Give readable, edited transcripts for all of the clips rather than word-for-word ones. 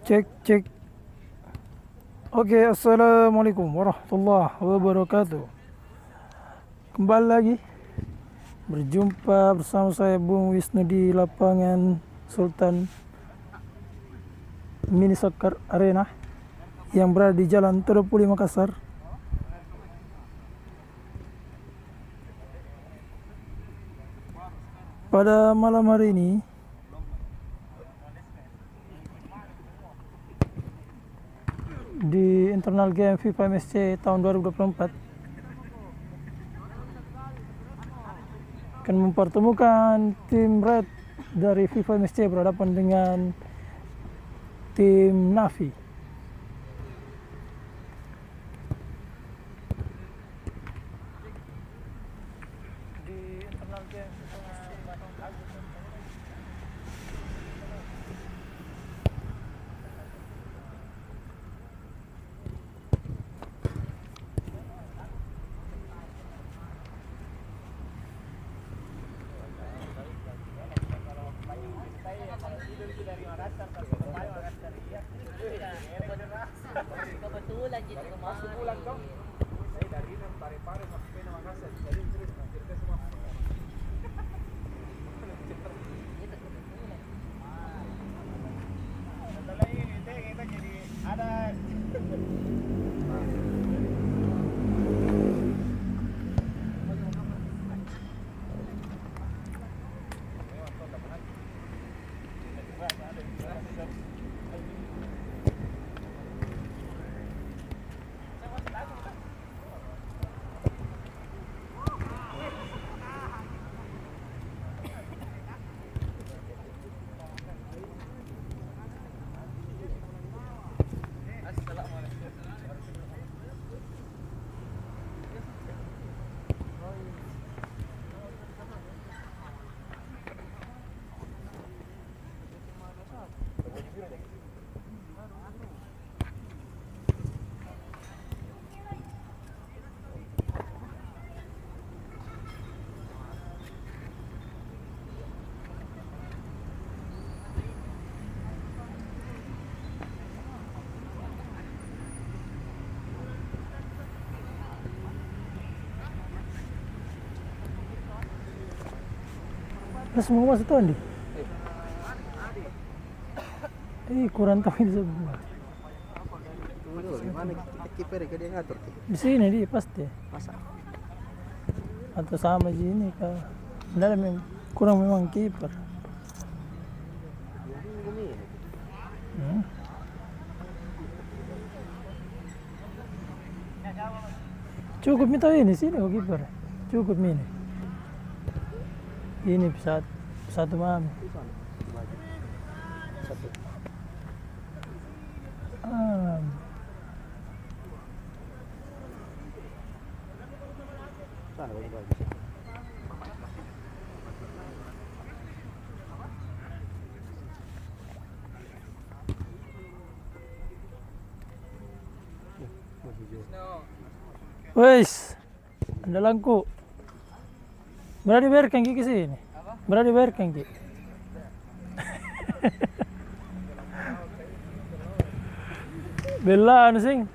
Cek, cek. Oke, assalamualaikum warahmatullahi wabarakatuh. Kembali lagi berjumpa bersama saya Bung Wisnu di lapangan Sultan Mini Soccer Arena yang berada di Jalan Todopuli Makassar. Pada malam hari ini di internal game FIFA MSC tahun 2024 akan mempertemukan tim Red dari FIFA MSC berhadapan dengan tim Navi. Di internal game kebetulan gitu kemarin. Saya dari Parepare sampai Makassar, jadi terus hampir ke semua. Setelah ini kita jadi ada semua masuk tuh Andi. Kurang tahu ini semua. gimana kita kiper ke dia ngatur Di sini dia pasti. masa Atau sama di ini kah? Kurang memang kiper. Hmm. Cukup minta ini sini kok kiper. Cukup ini. Ini satu mam. satu sana bagus. Wes, andalanku. Berani berkang ki sini. Berani berkang ki. Bella anu sing.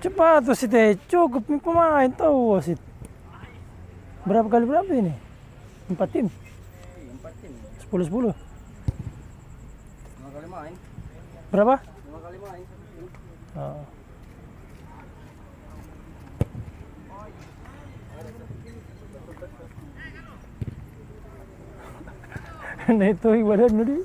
Cepat wasit cukup nih pemain tahu wasit. Berapa kali berapa ini? 4 tim. 10-10. 5 kali main. Berapa? 5 kali main. Oh. Nah itu badan di.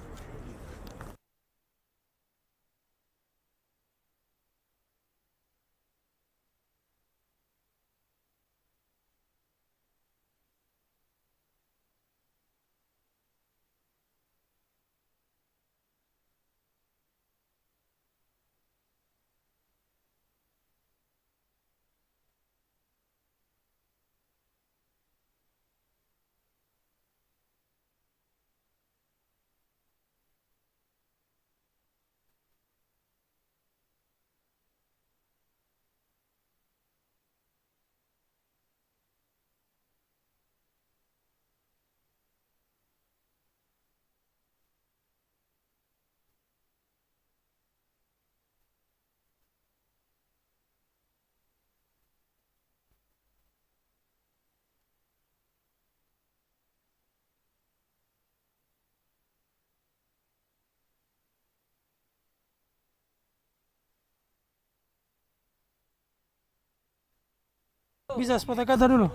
Bisa sepatah kata dulu.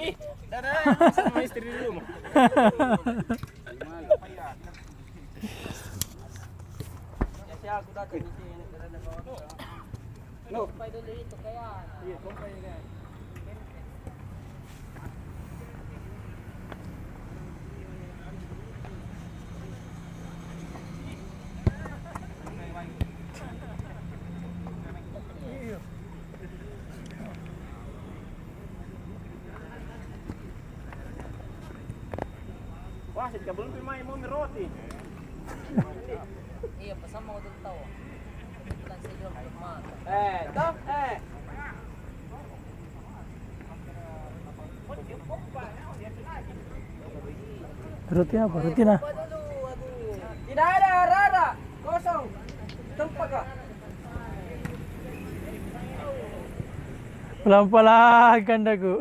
Ih, dadah, sama istri dulu. Ya siya aku datang di sini karena bawa. No. Sampai dulu itu kaya. Iya, sampai ya. Wah, sedikit belum pemain mau roti. Iya, pasama ko dito tawo. Lang sa iyo ang mata. Toh, Roti apa? Roti nah. Tidak ada, Rara. Kosong. Tempat kah? Pelan-pelan kandaku.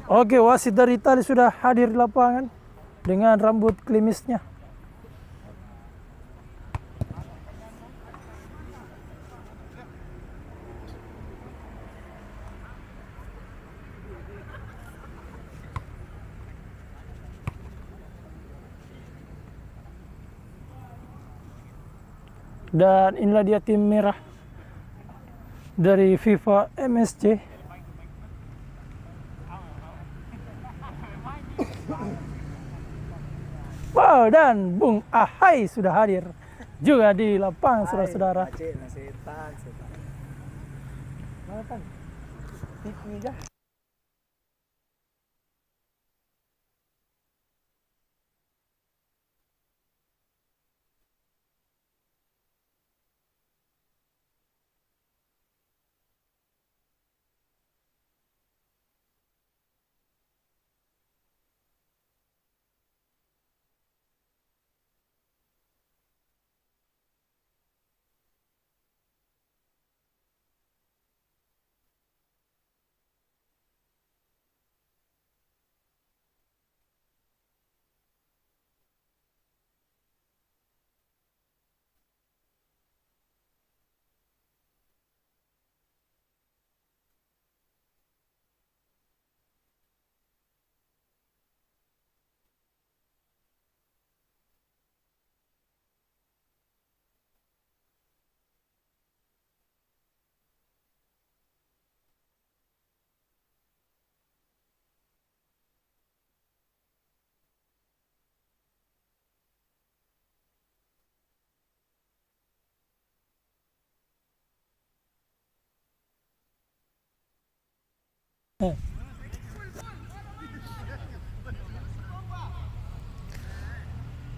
Oke, wasit dari Itali sudah hadir di lapangan dengan rambut klimisnya. Dan inilah dia tim merah dari FIFA MSC. Wow, dan Bung Ahai sudah hadir juga di lapangan, saudara-saudara. Setan. Mana tan? Piknik kah?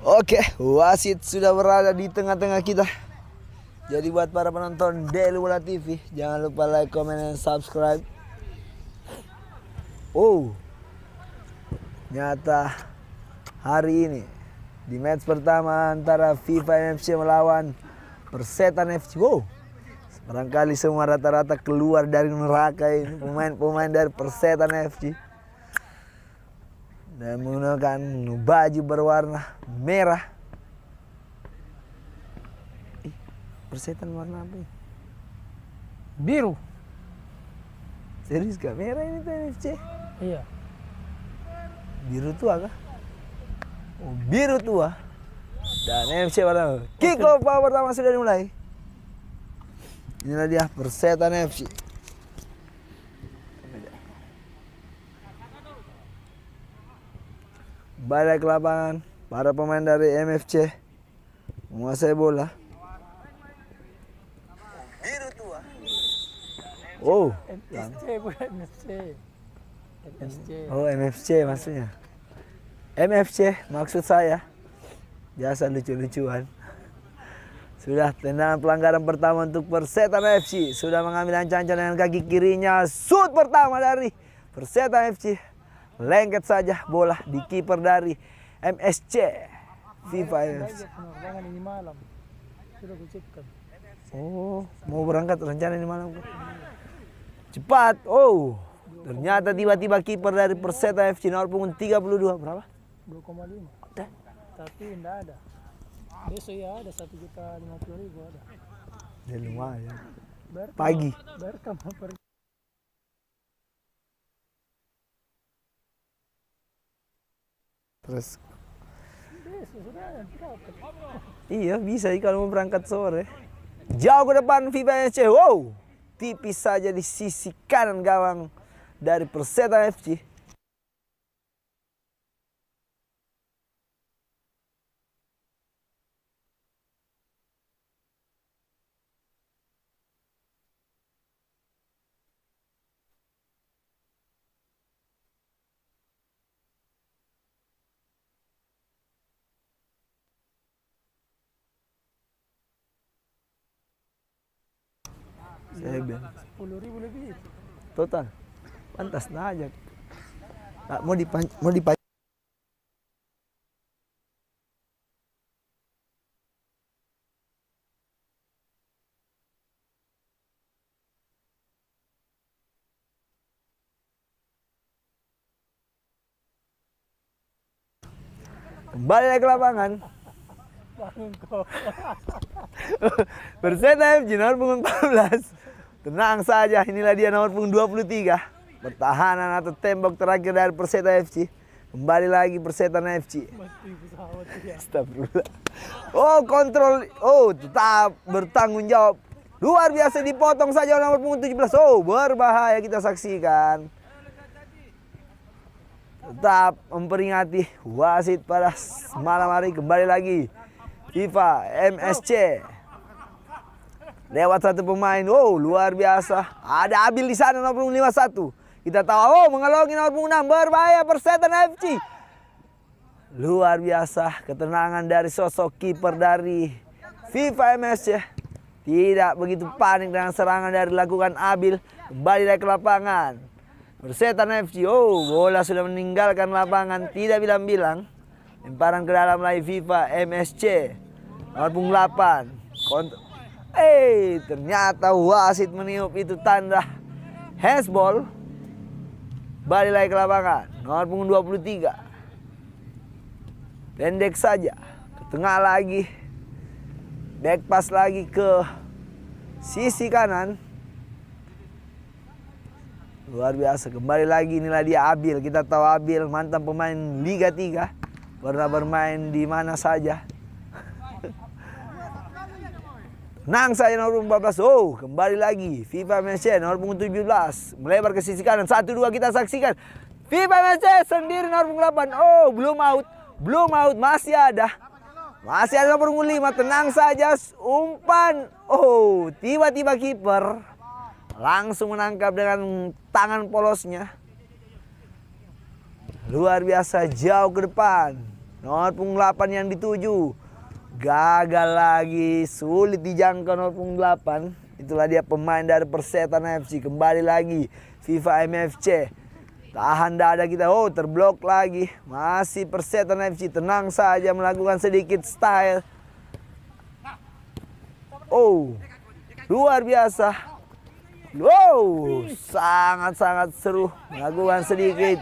Oke, wasit sudah berada di tengah-tengah kita. Jadi buat para penonton Daily Bola TV, jangan lupa like, comment, dan subscribe. Oh, nyata hari ini di match pertama antara FIFA NFC melawan Persetan FC. Wow, barangkali semua rata-rata keluar dari neraka ini pemain-pemain dari Persetan FC. Dan menggunakan baju berwarna merah. Persetan warna apa? Biru. Serius gak merah ini tuh NFC? Iya. Biru tua kah? Oh, biru tua. Dan NFC warna kick off pertama sudah dimulai. Inilah dia Persetan FC. Balik ke lapangan, para pemain dari MFC menguasai bola. Biru tua. Oh, MSC bukan MSC. MSC. oh MFC maksudnya. MFC maksud saya. Biasa lucu-lucuan. Sudah tendangan pelanggaran pertama untuk Persetan FC. Sudah mengambil ancang-ancang dengan kaki kirinya. Shoot pertama dari Persetan FC. Lengket saja bola di kiper dari MSC FIFA FC. Penerbangan ini malam. Sudah kucipkan. Oh, mau berangkat rencana ini malam. Cepat. Oh, ternyata tiba-tiba kiper dari Persetan FC nomor punggung 32 berapa? 2,5. Ada. Tapi enggak ada. Besok ya ada 1.050.000 ada. Ya lumayan. Berkam, Pagi. Berkam pergi. Terus Besok sudah ada berapa? iya bisa kalau mau berangkat sore. Jauh ke depan FIFA FC. Wow, tipis saja di sisi kanan gawang dari Persetan FC. Saya bilang 10.000 lebih. total. Pantas nah aja. Tak mau kembali lagi ke lapangan. Bangun kau. Persetan FC nomor punggung 14. Tenang saja, inilah dia nomor punggung 23. Pertahanan atau tembok terakhir dari Persetan FC. Kembali lagi Persetan FC. Mati pesawat ya. Astagfirullah. Oh, kontrol. Oh, tetap bertanggung jawab. Luar biasa dipotong saja oleh nomor punggung 17. Oh, berbahaya kita saksikan. Tetap memperingati wasit pada malam hari. Kembali lagi FIFA MSC. Lewat satu pemain. Oh, luar biasa. Ada Abil di sana nomor punggung 51. Kita tahu, oh, mengelongi nomor punggung 6. Berbahaya Persetan FC. Luar biasa ketenangan dari sosok kiper dari FIFA MSC. Tidak begitu panik dengan serangan dari lakukan Abil. Kembali lagi ke lapangan. Persetan FC. Oh, bola sudah meninggalkan lapangan. Tidak bilang-bilang. Lemparan ke dalam lagi FIFA MSC. Nomor punggung 8. Ternyata wasit meniup itu tanda handsball. Balik lagi ke lapangan. Nomor punggung 23. Pendek saja. Ke tengah lagi. Back pass lagi ke sisi kanan. Luar biasa. Kembali lagi inilah dia Abil. Kita tahu Abil mantan pemain Liga 3. Pernah bermain di mana saja. Nang saya nomor 14. Oh, kembali lagi FIFA MSC nomor punggung 17. Melebar ke sisi kanan. 1-2 kita saksikan. FIFA MSC sendiri nomor punggung 8. Oh, belum out. Belum out. Masih ada. Masih ada nomor punggung 5. Tenang saja. Umpan. Oh, tiba-tiba kiper langsung menangkap dengan tangan polosnya. Luar biasa jauh ke depan. Nomor punggung 8 yang dituju. Gagal lagi, sulit dijangkau nomor punggung 8. Itulah dia pemain dari Persetan FC. Kembali lagi FIFA MFC. Tahan dada kita. Oh, terblok lagi. Masih Persetan FC. Tenang saja melakukan sedikit style. Oh, luar biasa. Wow, sangat-sangat seru. Melakukan sedikit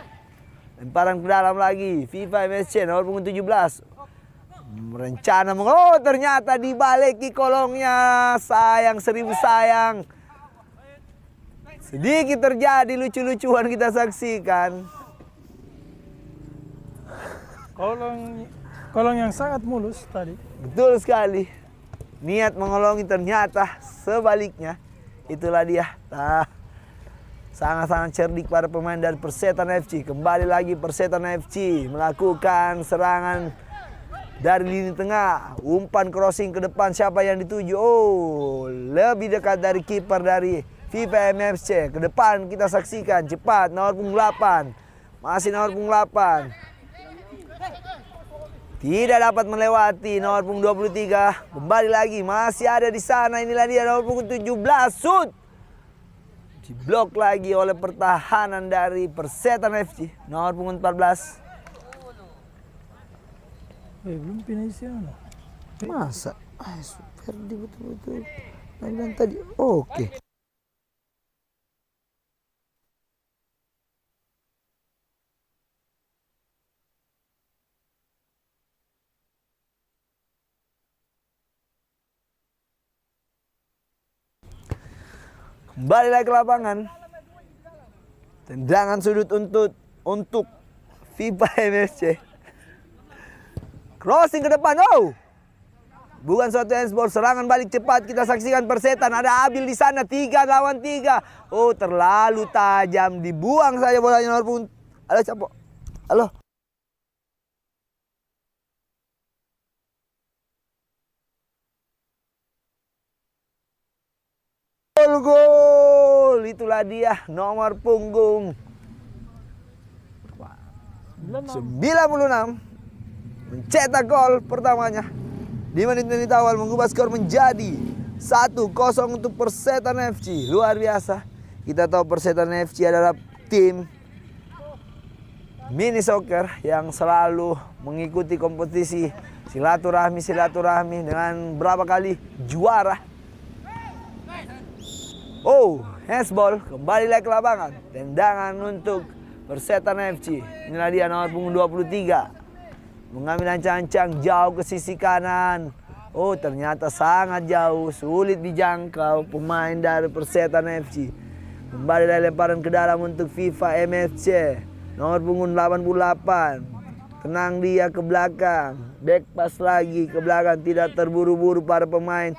lemparan ke dalam lagi. FIFA MFC nomor punggung 17. Rencana oh, ternyata dibalik di kolongnya. Sayang, seribu sayang. Sedikit terjadi lucu-lucuan kita saksikan. Kolong yang sangat mulus tadi. Betul sekali. Niat mengolongi ternyata sebaliknya. Itulah dia. Sangat-sangat cerdik para pemain dari Persetan FC. Kembali lagi Persetan FC melakukan serangan dari lini tengah. Umpan crossing ke depan. Siapa yang dituju? Oh, lebih dekat dari kiper dari FIFA MFC. Ke depan kita saksikan cepat nomor punggung 8. Masih nomor punggung 8. Tidak dapat melewati nomor punggung 23. Kembali lagi masih ada di sana. Inilah dia nomor punggung 17. Shoot. Diblok lagi oleh pertahanan dari Persetan FC. Nomor punggung 14. Belum finish ya. Masa? Ferdi betul-betul. Nah, tadi oke. Kembali lagi ke lapangan. Tendangan sudut untuk FIFA MFC. Crossing ke depan. Oh. Bukan suatu handball, serangan balik cepat kita saksikan Persetan. Ada Abil di sana 3 lawan 3. Oh, terlalu tajam, dibuang saja bolanya nomor punggung. Halo, siapa? Halo. Gol, itulah dia nomor punggung 96 mencetak gol pertamanya di menit-menit awal, mengubah skor menjadi 1-0 untuk Persetan FC. Luar biasa. Kita tahu Persetan FC adalah tim mini soccer yang selalu mengikuti kompetisi silaturahmi dengan berapa kali juara. Oh, handball kembali lagi ke lapangan. Tendangan untuk Persetan FC. Inilah dia nomor punggung 23. Mengambil ancang-ancang jauh ke sisi kanan. Oh, ternyata sangat jauh, sulit dijangkau pemain dari Persetan FC. Kembali lagi lemparan ke dalam untuk FIFA MFC. Nomor punggung 88. Tenang dia ke belakang. Back pass lagi ke belakang, tidak terburu-buru para pemain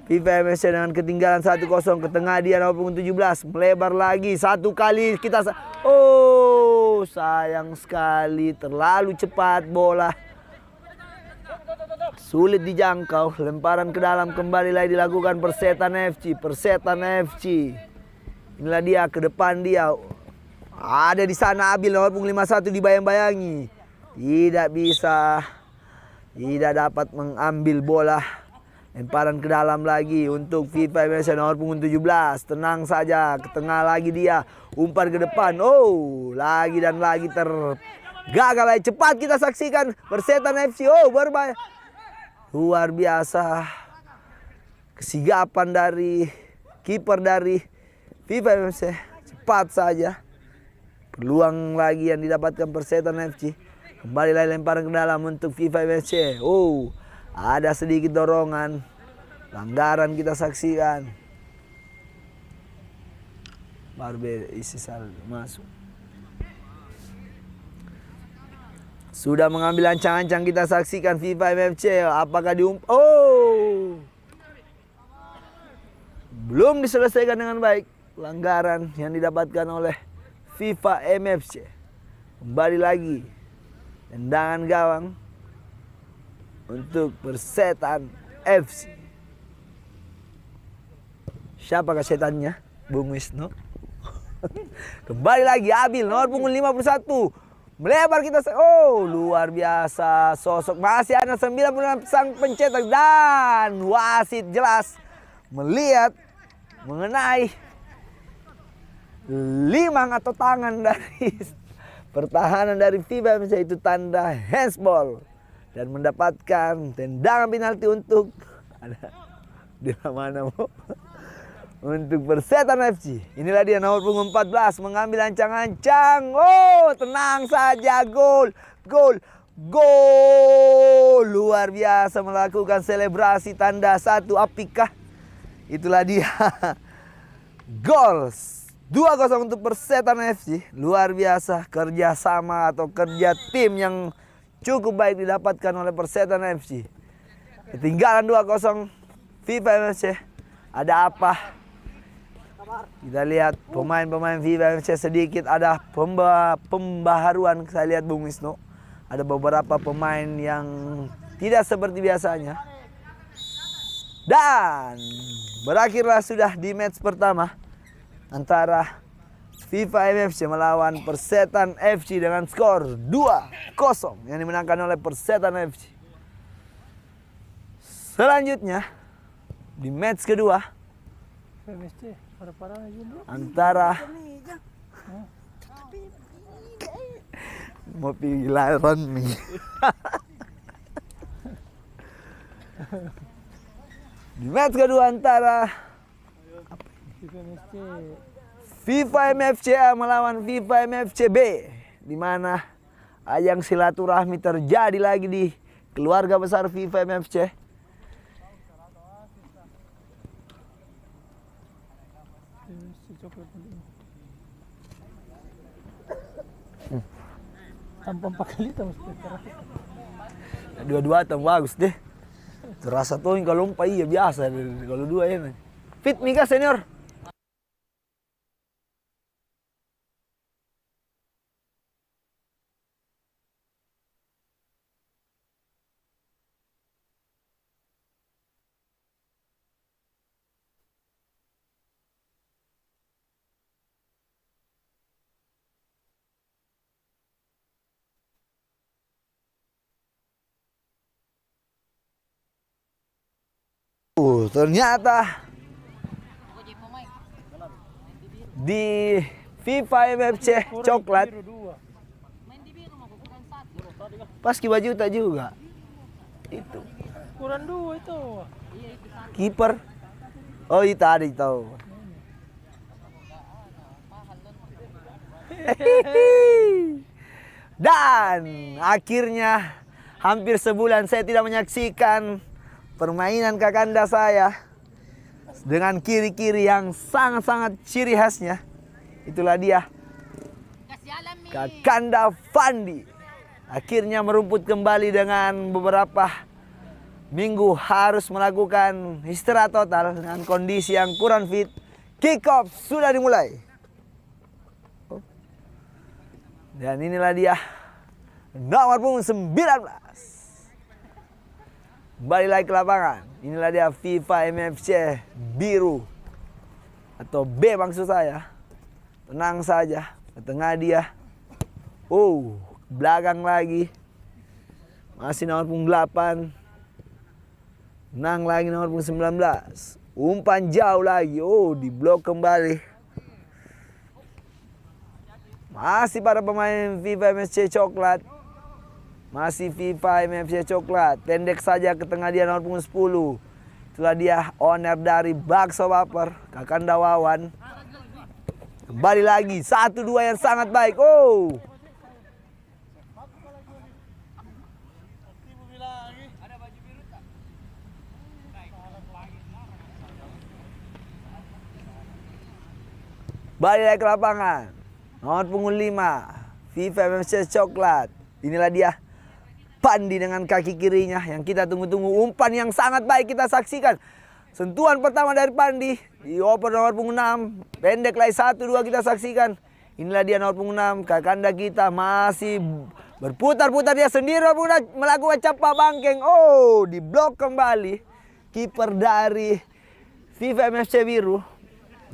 FIFA MFC dengan ketinggalan 1-0. Ke tengah dia nomor punggung 17. Melebar lagi satu kali kita. Oh, sayang sekali. Terlalu cepat bola. Sulit dijangkau. Lemparan ke dalam kembali lagi dilakukan Persetan FC. Persetan FC. Inilah dia ke depan dia. Ada di sana Abil nomor punggung 51 dibayang-bayangi. Tidak bisa. Tidak dapat mengambil bola. Lemparan ke dalam lagi untuk FIFA MFC nomor punggung 17. Tenang saja, ke tengah lagi dia. Umpan ke depan. Oh, lagi dan lagi gagal lagi. Cepat kita saksikan Persetan FC. Oh, berbahaya. Luar biasa. Kesigapan dari kiper dari FIFA MFC. Cepat saja. Peluang lagi yang didapatkan Persetan FC. Kembali lagi lemparan ke dalam untuk FIFA MFC. Oh, ada sedikit dorongan. Pelanggaran kita saksikan. Barber isi masuk. Sudah mengambil ancang-ancang kita saksikan FIFA MFC. Apakah oh, belum diselesaikan dengan baik. Pelanggaran yang didapatkan oleh FIFA MFC. Kembali lagi. Tendangan gawang untuk Persetan FC. Siapakah setannya? Bung Wisnu. Kembali lagi Abil nomor punggung 51. Melebar kita. Oh, luar biasa. Sosok masih ada 96 sang pencetak dan wasit jelas melihat mengenai limang atau tangan dari pertahanan dari FIBA MSC, itu tanda handsball dan mendapatkan tendangan penalti untuk di mana mau untuk Persetan FC. Inilah dia nomor punggung 14 mengambil ancang-ancang. Oh, tenang saja, gol. Luar biasa melakukan selebrasi tanda satu. Apikah? Itulah dia. Gol 2-0 untuk Persetan FC. Luar biasa kerja sama atau kerja tim yang cukup baik didapatkan oleh Persetan FC. Ketinggalan 2-0 FIBA MSC. Ada apa? Kita lihat pemain-pemain FIBA MSC sedikit ada pembaharuan. Saya lihat Bung Wisnu. Ada beberapa pemain yang tidak seperti biasanya. Dan berakhirlah sudah di match pertama antara FIBA MFC melawan Persetan FC dengan skor 2-0 yang dimenangkan oleh Persetan FC. Selanjutnya di match kedua PMSC parah-parah aja bro. antara mau pilaran nih. Di match kedua antara PMSC FIFA MFC A melawan FIFA MFC B, di mana ajang silaturahmi terjadi lagi di keluarga besar FIFA MFC. coklat tanpa 4 kali tambah spektakuler. Dua-dua tam bagus deh. Terasa tuh kalau umpa iya biasa, kalau dua ini. Fit Mika senior. Ternyata di FIFA MFC coklat pas baju tak juga itu Kurang 2 itu. kiper. Oh itu ada itu. Dan akhirnya hampir sebulan saya tidak menyaksikan permainan kakanda saya dengan kiri-kiri yang sangat-sangat ciri khasnya. Itulah dia Kakanda Fandi. Akhirnya merumput kembali dengan beberapa minggu harus melakukan istirahat total dengan kondisi yang kurang fit. Kick off sudah dimulai. Dan inilah dia nomor punggung 19. Kembali lagi ke lapangan. Inilah dia FIFA MFC biru atau B maksud saya. Tenang saja, ke tengah dia. Oh, belakang lagi. Masih nomor punggung 8. Tenang lagi nomor punggung 19. Umpan jauh lagi. Oh, diblok kembali. Masih para pemain FIFA MFC coklat. Masih FIFA MFC coklat. Pendek saja ke tengah dia nomor punggung 10. Itulah dia owner dari Bakso Baper, Kakanda Wawan. Kembali lagi 1-2 yang sangat baik. Oh. Balik lagi ke lapangan. Nomor punggung 5. FIFA MFC coklat. Inilah dia Pandi dengan kaki kirinya yang kita tunggu-tunggu. Umpan yang sangat baik kita saksikan. Sentuhan pertama dari Pandi. Dioper nomor punggung 6. Pendek lagi 1-2 kita saksikan. Inilah dia nomor punggung 6. Kakanda kita masih berputar-putar dia sendiri. Melakukan capak bangkeng. Oh, diblok kembali. Kiper dari FIFA MFC biru.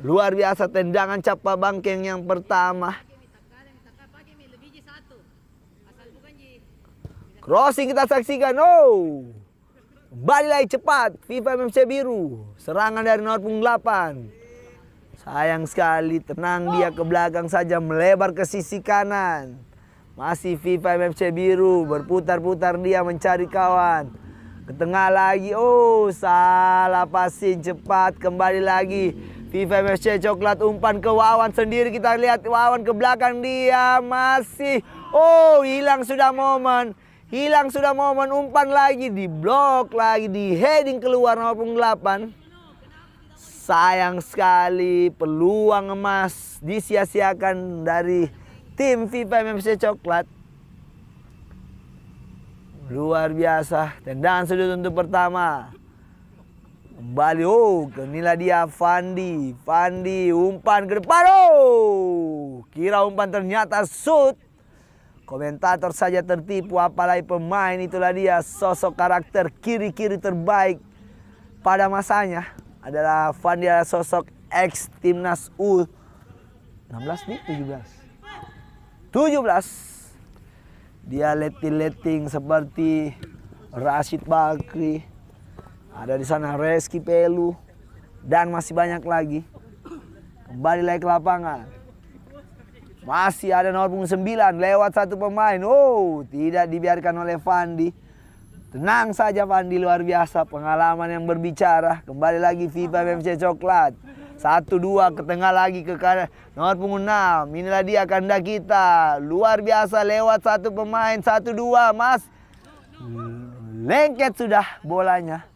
Luar biasa tendangan Capa Bangkeng yang pertama. Crossing kita saksikan. Oh. Kembali lagi cepat FIFA MFC Biru. Serangan dari nomor punggung 8. Sayang sekali, tenang dia ke belakang saja, melebar ke sisi kanan. Masih FIFA MFC Biru, berputar-putar dia mencari kawan. Ke tengah lagi, oh salah passing cepat, kembali lagi. FIFA MFC Coklat umpan ke Wawan sendiri, kita lihat Wawan ke belakang dia, masih. Oh hilang sudah momen. Hilang sudah momen, umpan lagi, diblok lagi, di heading keluar nomor punggung 8. Sayang sekali, peluang emas disia-siakan dari tim FIFA MFC Coklat. Luar biasa, tendangan sudut untuk pertama. Kembali, oh, inilah dia Fandi. Fandi, umpan ke depan, oh. Kira umpan ternyata shoot. Komentator saja tertipu, apalagi pemain. Itulah dia sosok karakter kiri-kiri terbaik pada masanya. Adalah Fandi, adalah sosok ex timnas U16 nih, 17. Dia letting seperti Rashid Bakri. Ada di sana Reski Pelu dan masih banyak lagi. Kembali lagi ke lapangan. Masih ada nomor punggung 9 lewat satu pemain. Oh, tidak dibiarkan oleh Fandi. Tenang saja Fandi, luar biasa, pengalaman yang berbicara. Kembali lagi FIFA MFC Coklat. 1-2 ke tengah lagi ke kanan. Nomor punggung 6. Inilah dia kanda kita. Luar biasa lewat satu pemain. 1-2 Mas. Lengket sudah bolanya.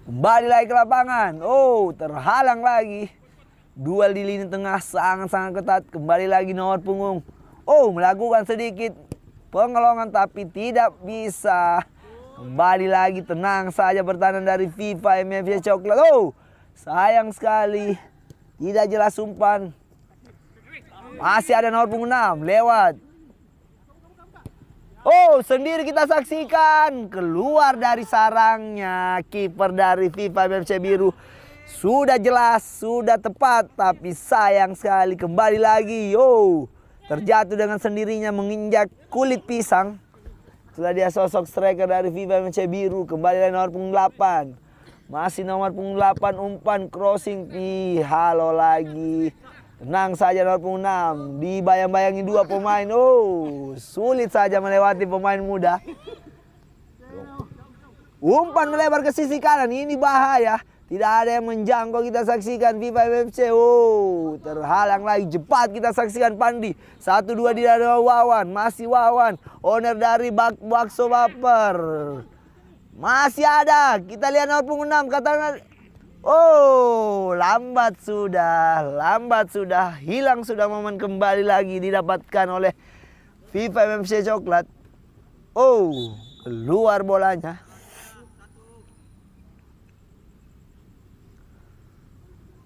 Kembali lagi ke lapangan. Oh, terhalang lagi. Duel di lini tengah sangat-sangat ketat. Kembali lagi nomor punggung. Oh, melakukan sedikit pengelongan tapi tidak bisa. Kembali lagi, tenang saja pertahanan dari FIFA MFC Coklat. Oh, sayang sekali. Tidak jelas umpan. Masih ada nomor punggung 6 lewat. Oh, sendiri kita saksikan, keluar dari sarangnya kiper dari FIFA MFC Biru. Sudah jelas, sudah tepat, tapi sayang sekali kembali lagi. Oh, terjatuh dengan sendirinya menginjak kulit pisang. Itulah dia sosok striker dari FIFA MFC Biru. Kembali lagi nomor punggung 8. Masih nomor punggung 8, umpan crossing, halo lagi. Tenang saja nomor punggung 6. Dibayang-bayangi dua pemain. Oh, sulit saja melewati pemain muda. Umpan melebar ke sisi kanan. Ini bahaya. Tidak ada yang menjangkau, kita saksikan FIFA MFC. Oh, terhalang lagi. Cepat kita saksikan Pandi. 1-2 di dalam Wawan. Masih Wawan. Owner dari Bakso Baper. Masih ada. Kita lihat nomor punggung 6. Katakan. Oh, lambat sudah, hilang sudah momen, kembali lagi didapatkan oleh FIFA MFC Coklat. Oh, keluar bolanya.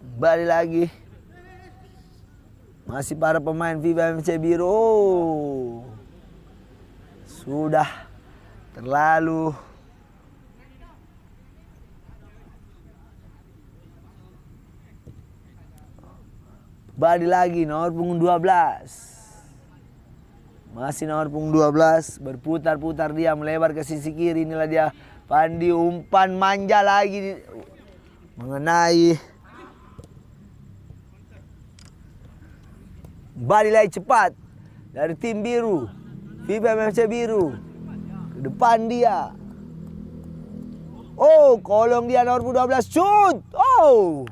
Kembali lagi. Masih para pemain FIFA MFC Biru. Oh, sudah terlalu balik lagi nomor punggung 12. Masih nomor punggung 12. Berputar-putar dia melebar ke sisi kiri. Inilah dia Pandi, umpan manja lagi. Mengenai. Balik lagi cepat. Dari tim biru. FIFA MFC Biru. Ke depan dia. Oh, kolong dia nomor punggung 12. Shoot. Oh.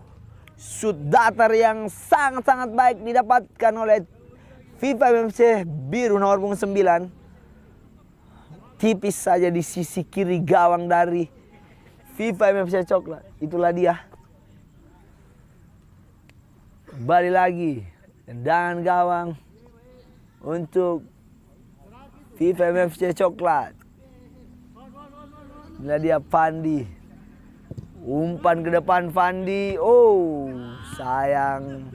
Shoot datar yang sangat-sangat baik didapatkan oleh FIFA MFC Biru nomor punggung 9. Tipis saja di sisi kiri gawang dari FIFA MFC Coklat. Itulah dia. Kembali lagi. Tendangan gawang untuk FIFA MFC Coklat. Inilah dia Pandi. Umpan ke depan Fandi. Oh, sayang.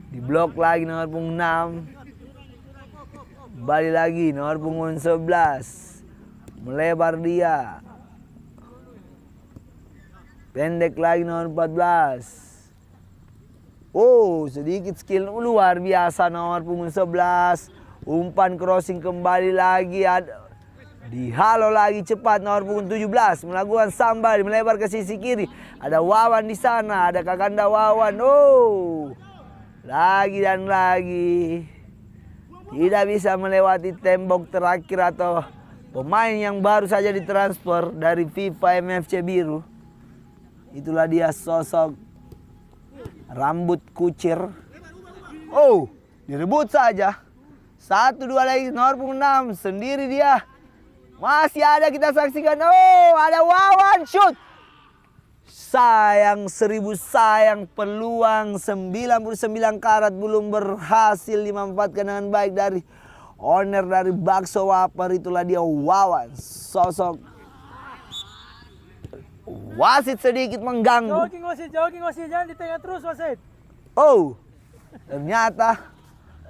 Diblok lagi nomor punggung 6. Kembali lagi nomor punggung 11. Melebar dia. Pendek lagi nomor 14. Oh, sedikit skill luar biasa nomor punggung 11. Umpan crossing kembali lagi. Dihalo lagi cepat nomor punggung 17. Melakukan sambar melebar ke sisi kiri. Ada Wawan di sana. Ada Kakanda Wawan. Oh, lagi dan lagi. Tidak bisa melewati tembok terakhir atau pemain yang baru saja ditransfer dari FIFA MFC Biru. Itulah dia sosok rambut kucir. Oh, direbut saja. 1-2 lagi nomor punggung 6. Sendiri dia. Masih ada kita saksikan. Oh, ada Wawan shoot. Sayang 1000 sayang, peluang 99 karat belum berhasil dimanfaatkan dengan baik dari owner dari Bakso Waper. Itulah dia Wawan, sosok wasit sedikit mengganggu. Jogging wasit, jangan di tengah terus wasit. Oh, ternyata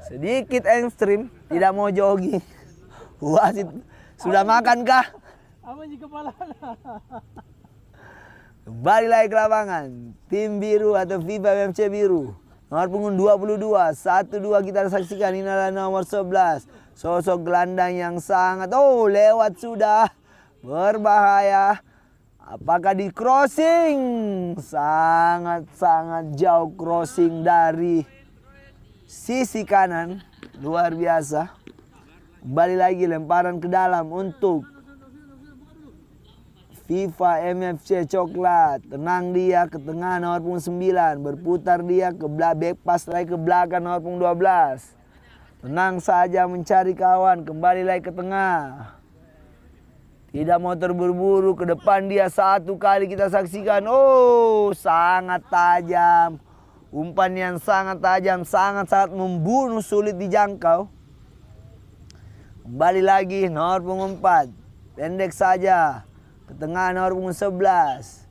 sedikit ekstrim, tidak mau jogging. Wasit sudah makan kah? Aman di kepala. Kembali lagi ke lapangan. Tim biru atau FIFA MFC Biru. Nomor punggung 22. 1-2 kita saksikan. Ini adalah nomor 11. Sosok gelandang yang sangat. Oh, lewat sudah. Berbahaya. Apakah di crossing? Sangat-sangat jauh crossing dari sisi kanan. Luar biasa. Kembali lagi lemparan ke dalam untuk FIFA MFC Coklat. Tenang dia ke tengah nomor punggung 9. Berputar dia ke back pass lagi ke belakang nomor punggung 12. Tenang saja mencari kawan. Kembali lagi ke tengah. Tidak mau terburu-buru. Ke depan dia satu kali kita saksikan. Oh, sangat tajam. Umpan yang sangat tajam. Sangat-sangat membunuh, sulit dijangkau. Kembali lagi nomor punggung 4. Pendek saja. Ke tengah nomor punggung 11.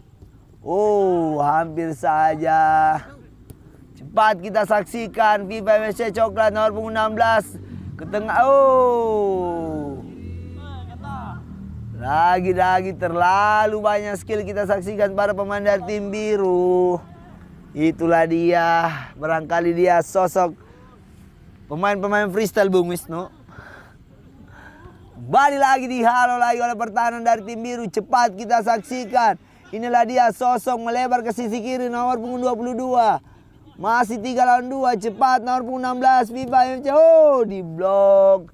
Oh, hampir saja. Cepat kita saksikan FIFA MFC Coklat nomor punggung 16. Ke tengah. Oh. Lagi-lagi terlalu banyak skill kita saksikan para pemain dari tim biru. Itulah dia. Barangkali dia sosok pemain-pemain freestyle Bung Wisnu. Kembali lagi dihalau lagi oleh pertahanan dari tim biru. Cepat kita saksikan. Inilah dia sosok melebar ke sisi kiri nomor punggung 22. Masih 3 lawan 2. Cepat nomor punggung 16 FIFA MFC. Oh, di blok.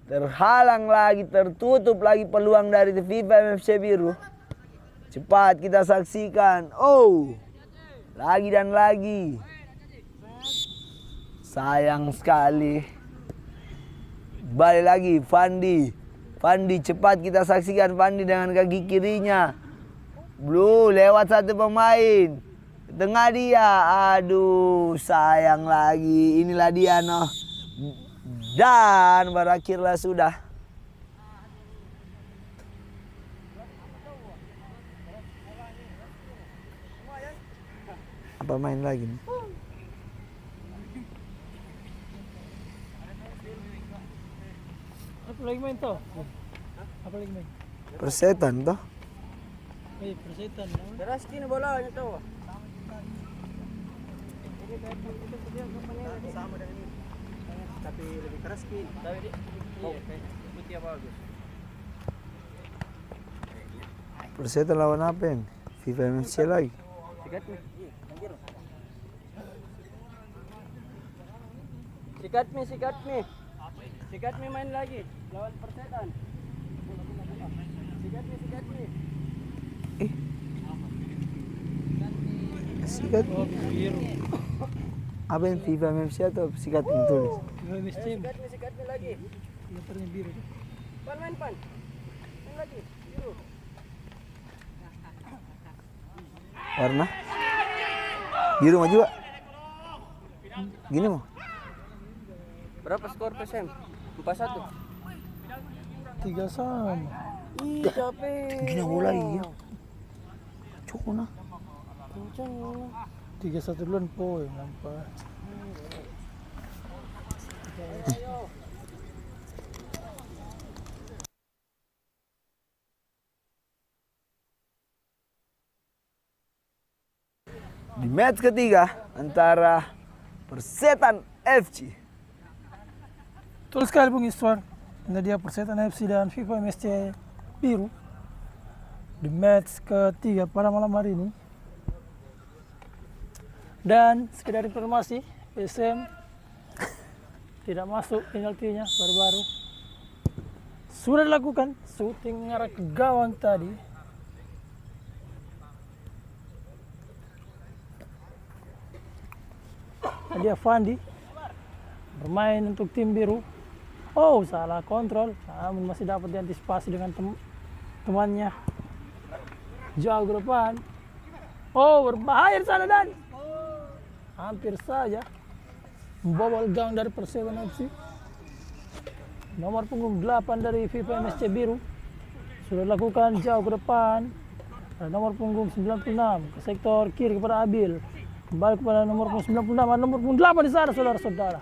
Terhalang lagi, tertutup lagi peluang dari FIFA MFC Biru. Cepat kita saksikan. Oh, lagi dan lagi. Sayang sekali. Balik lagi Fandi. Fandi cepat kita saksikan Fandi dengan kaki kirinya. Blue lewat satu pemain. Tengah dia. Aduh, sayang lagi. Inilah dia noh. Dan berakhirlah sudah. Apa main lagi nih? Apa lagi main toh? Apa lagi main? Persetan toh? Persetan. Deras kini bolanya tuh. Sama dengan ini. Tapi lebih keras kini. Tapi putih apa bagus? Persetan lawan apa yang? FIFA MFC lagi. Sikat nih. Sikat nih. Sikat nih main lagi lawan Persetan. Sikat nih. Sikat. Oh, biru. Apa yang FIFA MFC atau sikat yang tulis? Sikat nih lagi. Letarnya biru. Pan. Main lagi. Biru. Warna? Biru mau juga? Gini mau? Berapa skor PSM? 4-1. 3 sama. Ih, capek. Gini bola iya. Cukup nah. 3-1 duluan po, nampak. di match ketiga antara Persetan FC. Betul sekali Bung Iswar. Ini dia Persetan FC dan FIFA MSC Biru di match ketiga pada malam hari ini. Dan sekedar informasi, PSM tidak masuk penaltinya baru-baru. Sudah dilakukan syuting mengarah ke gawang tadi. Dia Fandi bermain untuk tim biru. Oh, salah kontrol, namun masih dapat diantisipasi dengan temannya. Jauh ke depan. Oh, berbahaya di sana dan hampir saja membobol gawang dari Persetan FC. Nomor punggung 8 dari FIFA MSC Biru sudah dilakukan jauh ke depan. Dan nomor punggung 96 ke sektor kiri kepada Abil. Kembali kepada nomor punggung 96 dan nomor punggung 8 di sana, saudara-saudara.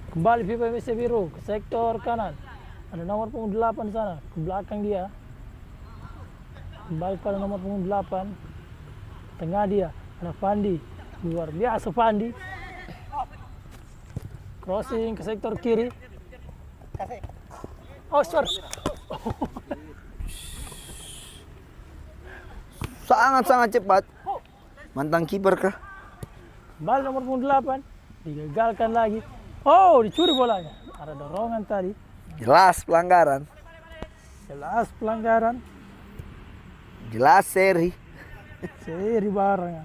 Kembali FIFA MSC Biru ke sektor kanan. Ada nomor punggung 8 di sana, ke belakang dia. Kembali pada nomor punggung 8. Tengah dia, ada Fandi. Luar biasa Fandi. Crossing ke sektor kiri. Oh, sorry. Sangat-sangat cepat. Mantan kiper kah? Kembali nomor punggung 8. Digagalkan lagi. Oh, dicuri bolanya. Ada dorongan tadi. Jelas pelanggaran. Jelas pelanggaran. Jelas seri. Seri barang.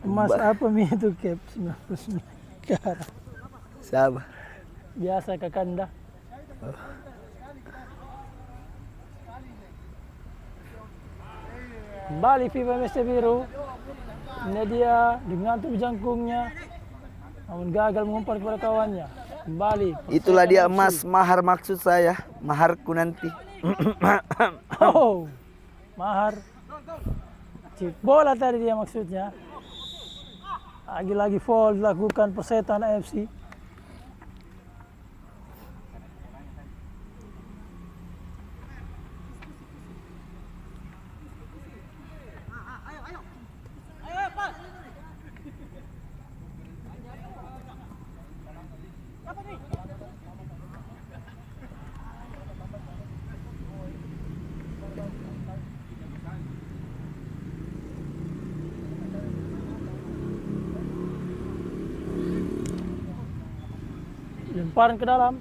Emas apa mi itu cap 99 karat. Siapa? Biasa ke kanda. Kembali FIFA MSC Biru. Ini dia dengan tubuh jangkungnya. Namun gagal mengumpan kepada kawannya. Kembali. Itulah dia emas mahar maksud saya. Maharku nanti. Oh, mahar. Cip bola tadi dia maksudnya. Lagi-lagi foul dilakukan Persetan FC. Lemparan ke dalam.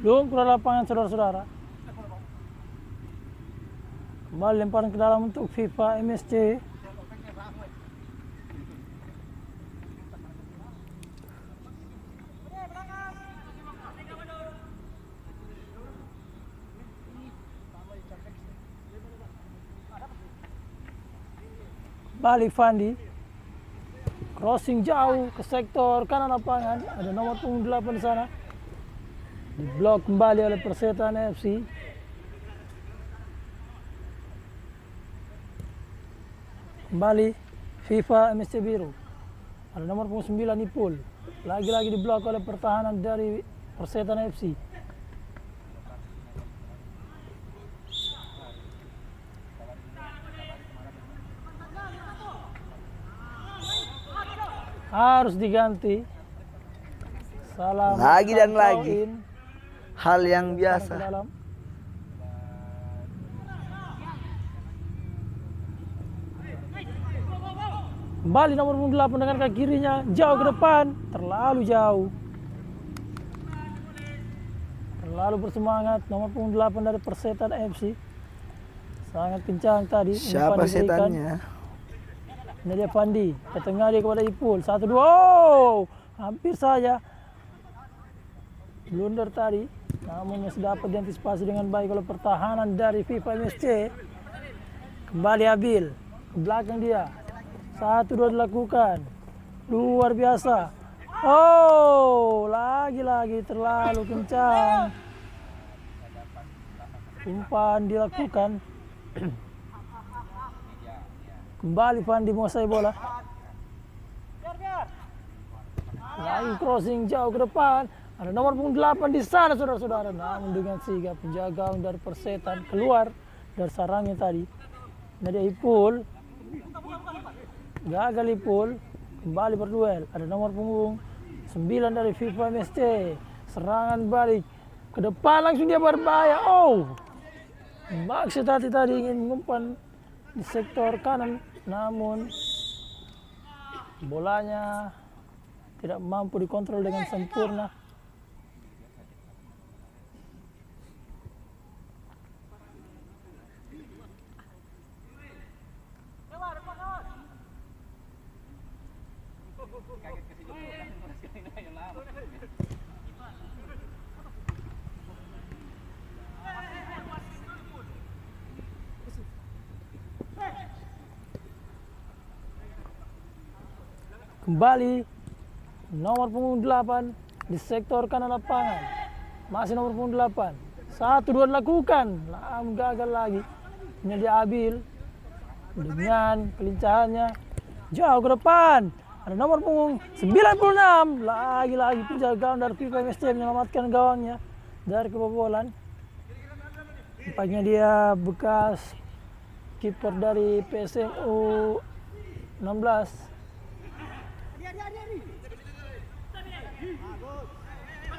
Belum keluar lapangan, saudara-saudara. Kembali lemparan ke dalam untuk FIFA MSC. Kembali Fandi. Crossing jauh ke sektor kanan lapangan. Ada nomor punggung 8 di sana. Diblok kembali oleh Persetan FC. Kembali FIFA MSC Biru. Ada nomor punggung 9 Ipul. Lagi-lagi diblok oleh pertahanan dari Persetan FC. Harus diganti. Salah Lagi dan throw lagi. in. Hal yang Ke biasa. dalam. Kembali nomor punggung 8 dengan kaki kirinya jauh ke depan, terlalu jauh. Terlalu bersemangat nomor punggung 8 dari Persetan FC. Sangat kencang tadi. Siapa umpan diberikan. setannya? Ini dia Fandi, ke tengah dia kepada Ipul. 1-2, oh, hampir saja blunder tadi. Namun masih dapat diantisipasi dengan baik oleh pertahanan dari FIFA MSC. Kembali Abil, ke belakang dia. 1-2 dilakukan. Luar biasa. Oh, lagi-lagi terlalu kencang. Umpan dilakukan. Kembali Fandi menguasai bola. Lagi crossing jauh ke depan. Ada nomor punggung 8 di sana saudara-saudara. Namun dengan sigap penjaga gawang dari Persetan keluar dari sarangnya tadi. Nadia Ipul. Gagal Ipul. Kembali berduel. Ada nomor punggung 9 dari FIFA MSC. Serangan balik. Ke depan langsung dia berbahaya. Oh. Maksud tadi ingin mengumpan di sektor kanan. Namun bolanya tidak mampu dikontrol dengan sempurna. Kembali nomor punggung 8 di sektor kanan lapangan. Masih nomor punggung 8. 1-2 dilakukan. Namun gagal lagi. Ini dia Abil. Dengan kelincahannya. Jauh ke depan. Ada nomor punggung 96. Lagi-lagi penjaga gawang dari FIFA MSC menyelamatkan gawangnya dari kebobolan. Nampaknya dia bekas kiper dari PSMU 16.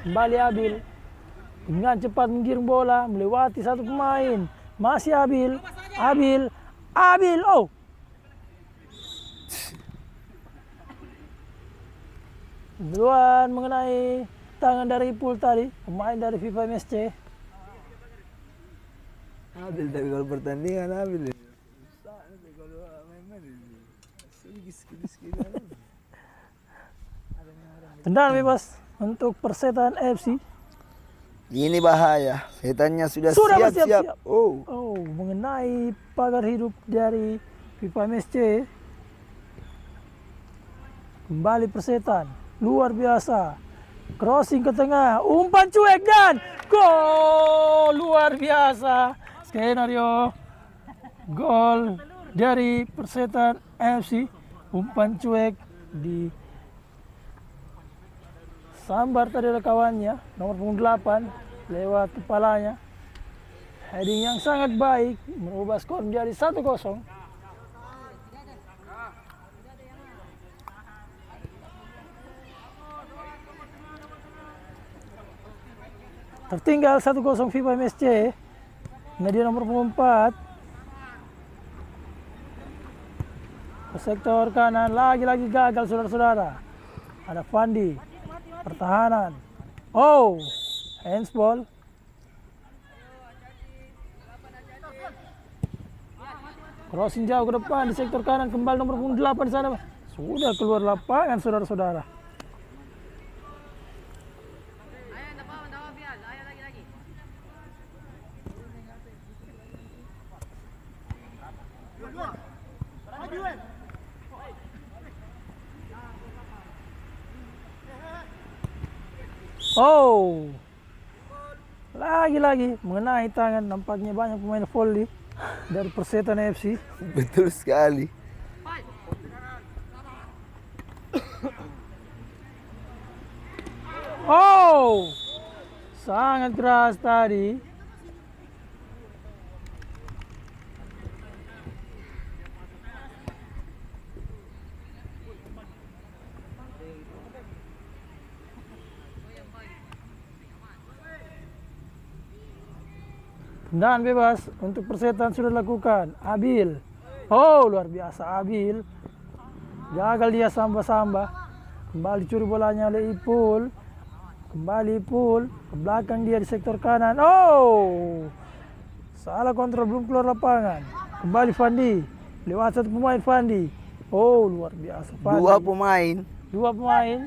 Kembali Abil dengan cepat menggiring bola melewati satu pemain. Masih Abil. Oh. Duluan mengenai tangan dari Ipul tadi, pemain dari FIFA MSC. Abil dari gol pertandingan Abil. Tendangan bebas untuk Persetan FC. Ini bahaya. Setannya sudah siap-siap. Oh. Mengenai pagar hidup dari FIFA MSC. Kembali Persetan. Luar biasa. Crossing ke tengah. Umpan cuek dan gol. Luar biasa. Skenario gol dari Persetan FC. Umpan cuek di sambar tadi oleh kawannya, nomor punggung 8 lewat kepalanya. Heading yang sangat baik merubah skor menjadi 1-0. Tertinggal 1-0 FIFA MSC. Nadia nomor punggung 4. Ke sektor kanan lagi-lagi gagal saudara-saudara. Ada Fandi. Pertahanan. Handsball. Crossing jauh ke depan di sektor kanan. Kembali nomor punggung 8 di sana. Sudah keluar lapangan saudara-saudara. Lagi-lagi mengenai tangan. Nampaknya banyak pemain volley dari Persetan FC. Betul sekali. Sangat keras tadi. Tendangan bebas untuk Persetan sudah dilakukan. Abil. Luar biasa Abil. Gagal dia samba-samba. Kembali curi bolanya oleh Ipul. Kembali Ipul. Ke belakang dia di sektor kanan. Salah kontrol, belum keluar lapangan. Kembali Fandi. Lewat satu pemain Fandi. Luar biasa Fandi. Dua pemain.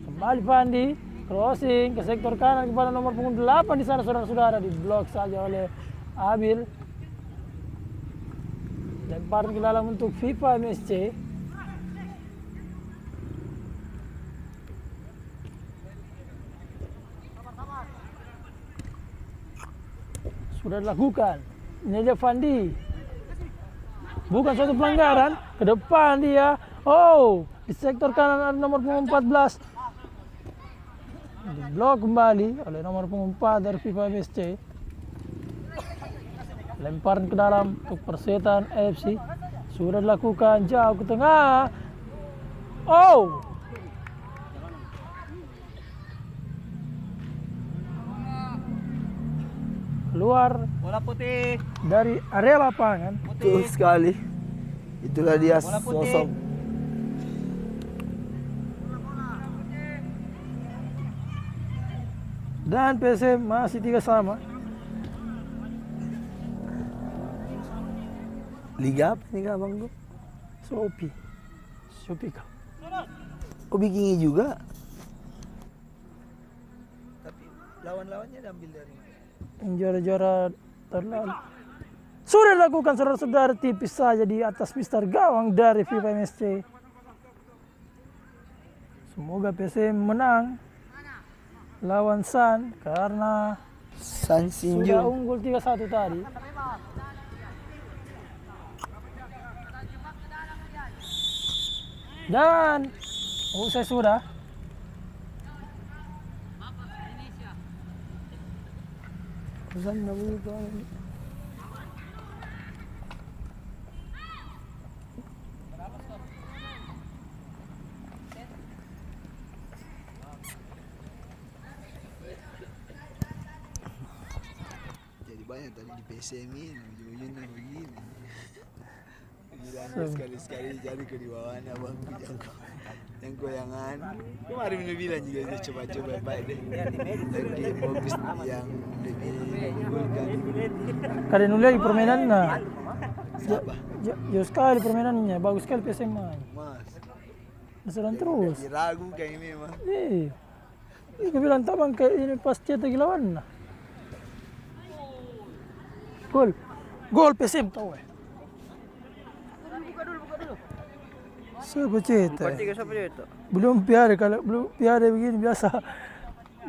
Kembali Fandi. Crossing ke sektor kanan kepada nomor punggung 8 di sana saudara-saudara, diblok saja oleh Abil. Lemparan ke dalam untuk FIFA MSC. sudah dilakukan. Ini dia Fandi. Bukan suatu pelanggaran. Ke depan dia. Oh, di sektor kanan ada nomor punggung 14. Diblok kembali oleh nomor punggung 4 dari FIFA MSC. Lemparan ke dalam untuk Persetan FC. Sudah dilakukan jauh ke tengah. Oh, keluar Bola putih. dari area lapangan. Betul sekali. Itulah dia Bola putih. sosok Dan PSM masih 3 sama. liga apa nih Kak Bang Go? Shopee kau. Oh bikingi juga. Tapi lawan-lawannya diambil dari Yang juara-juara terlalu. Sudah dilakukan saudara-saudara, tipis saja di atas Mister Gawang dari FIFA MSC. Semoga PSM menang lawan San karena San sudah Sinjo. unggul 3-1 tadi. Dan usai sudah. Pesan nggak begitu. jadi banyak tadi di PSM ini ujung-ujungnya begini. Bilang So- sekali-sekali jadi ke di bawahnya bang yang goyangan. Kemarin udah bilang juga dia coba-coba baik deh. Lagi fokus yang lebih mengunggulkan. Kalian lihat di permainan nah. Siapa? Jauh sekali permainannya, bagus sekali PSM main. Mas. Jalan terus. Ragu kayak memang. Ini gue bilang tabang kayak ini pas cetak lawan nah. Gol PSM tahu eh. Siapa cetak? Siapa dia itu? Belum piada, kalau belum piada begini biasa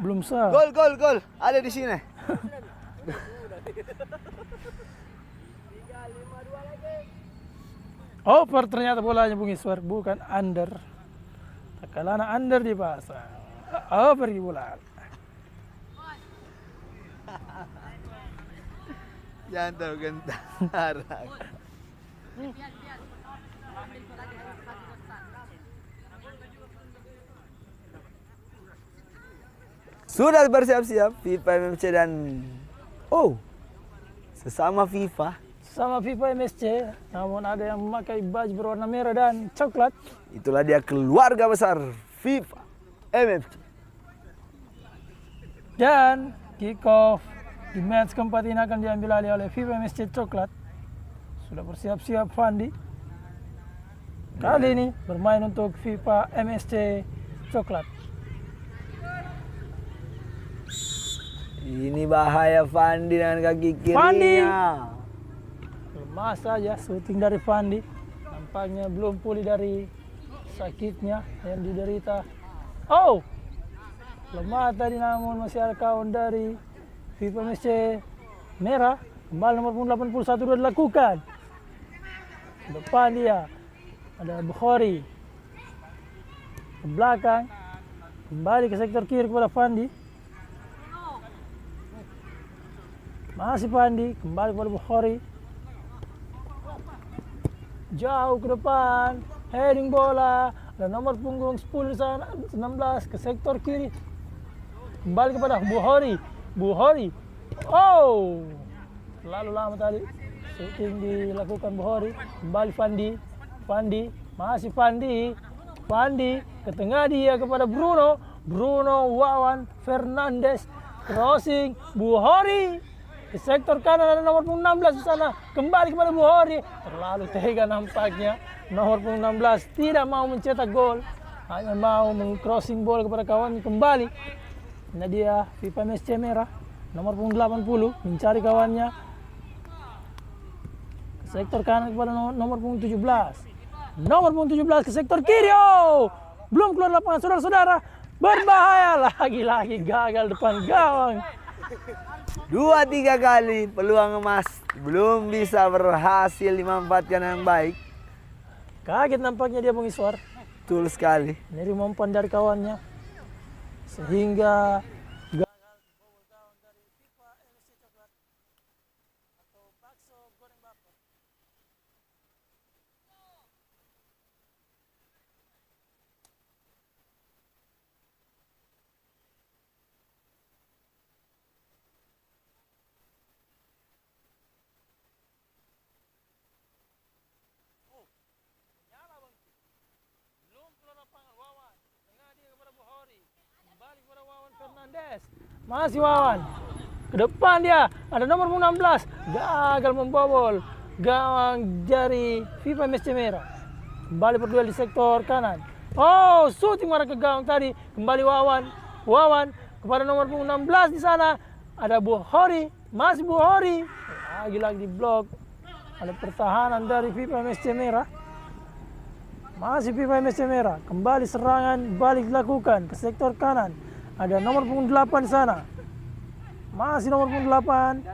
belum sah. Gol. Ada di sini. Oh, ternyata bolanya Bung Iswar bukan under. Takalana under dipasang. Oh, pergi bola. Jangan tahu gentar. Sudah bersiap-siap FIFA MMC dan sesama FIFA. Sama FIFA MSC, namun ada yang memakai baju berwarna merah dan coklat. Itulah dia keluarga besar FIFA MMC. Dan kick off di match keempat ini akan diambil alih oleh FIFA MSC coklat. Sudah bersiap-siap Fandi. Kali ini bermain untuk FIFA MSC coklat. Ini bahaya Fandi dengan kaki kirinya. Fandi! Lemah saja syuting dari Fandi. Nampaknya belum pulih dari sakitnya yang diderita. Oh! Lemah tadi namun masih ada kawan dari FIFA MSC merah. Kembali nomor 81 sudah dilakukan. Depan dia ada Bukhari. Ke belakang. Kembali ke sektor kiri kepada Fandi. Masih Fandi, kembali kepada Bukhari. Jauh ke depan, heading bola. Ada nomor punggung 10 di sana, 16 ke sektor kiri. Kembali kepada Bukhari. Oh, terlalu lama tadi. Shooting dilakukan Bukhari. Kembali Fandi, masih Fandi ke tengah dia kepada Bruno, Wawan, Fernandes, crossing, Bukhari. Di sektor kanan ada nomor punggung 16 di sana. Kembali kepada Bukhari. Terlalu tega nampaknya. Nomor punggung 16 tidak mau mencetak gol. Hanya mau meng-crossing bola kepada kawannya kembali. Nah dia FIFA MSC merah. Nomor punggung 80 mencari kawannya. Ke sektor kanan kepada nomor punggung 17. Nomor punggung 17 ke sektor kiri. Oh! Belum keluar lapangan saudara-saudara. Berbahaya lagi-lagi gagal depan gawang. 2-3 kali peluang emas belum bisa berhasil dimanfaatkan yang baik. Kaget nampaknya dia Bung Iswar. Betul sekali. Nerima umpan dari kawannya. Sehingga gagal membobol gawang dari FIFA MSC Coklat atau Bakso Goreng Bakar. Fernandes, masih Wawan, ke depan dia, ada nomor 16, gagal membobol gawang dari FIFA MSC Merah. Kembali berduel di sektor kanan. Oh, shooting marah ke gawang tadi, kembali Wawan kepada nomor 16 di sana, ada Bukhari, masih Bukhari, lagi-lagi di blok. Ada pertahanan dari FIFA MSC Merah. Masih FIFA MSC Merah, kembali serangan balik dilakukan ke sektor kanan. Ada nomor punggung 8 di sana. Masih nomor punggung 8.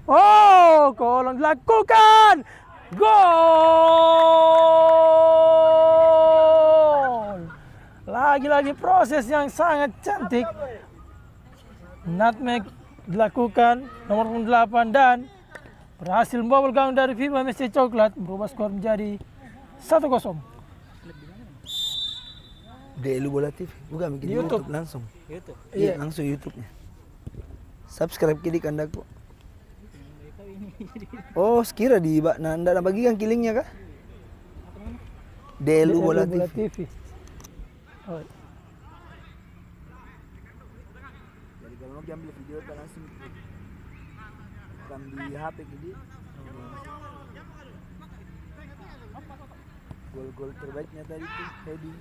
Oh, kolong dilakukan. Gol. Lagi-lagi proses yang sangat cantik. Nutmeg dilakukan nomor punggung 8 dan berhasil membobol gawang dari FIFA MSC Coklat, berubah skor menjadi 1-0. Delu Bola TV, bukan bikin YouTube langsung. YouTube. Iya, langsung YouTube-nya. Subscribe kiri kandaku. Oh, sekira di nanda bagikan kilingnya kah? Delu Bola TV. Oh. Jadi kalau mau ambil video kan langsung rekam di HP gini. Gol-gol terbaiknya tadi tuh Hedi.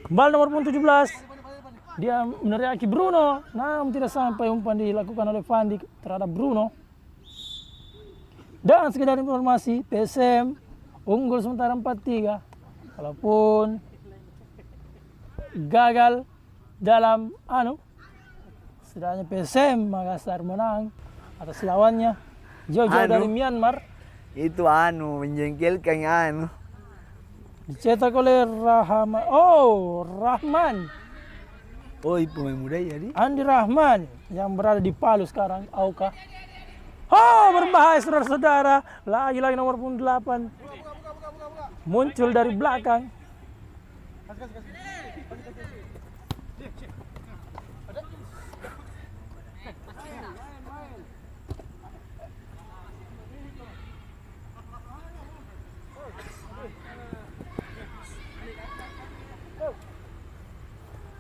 Kembali nomor punggung 17. Dia meneriaki Bruno, namun tidak sampai umpan dilakukan oleh Fandi terhadap Bruno. Dan sekedar informasi, PSM unggul sementara 4-3. Walaupun gagal dalam setidaknya PSM Makassar menang atas lawannya jauh-jauh dari Myanmar. Itu menjengkelkan Dicetak oleh Rahman. Oh, pemain muda jadi. Andi Rahman yang berada di Palu sekarang, Auka. Oh, berbahaya saudara-saudara. Lagi-lagi nomor punggung 8 muncul dari belakang.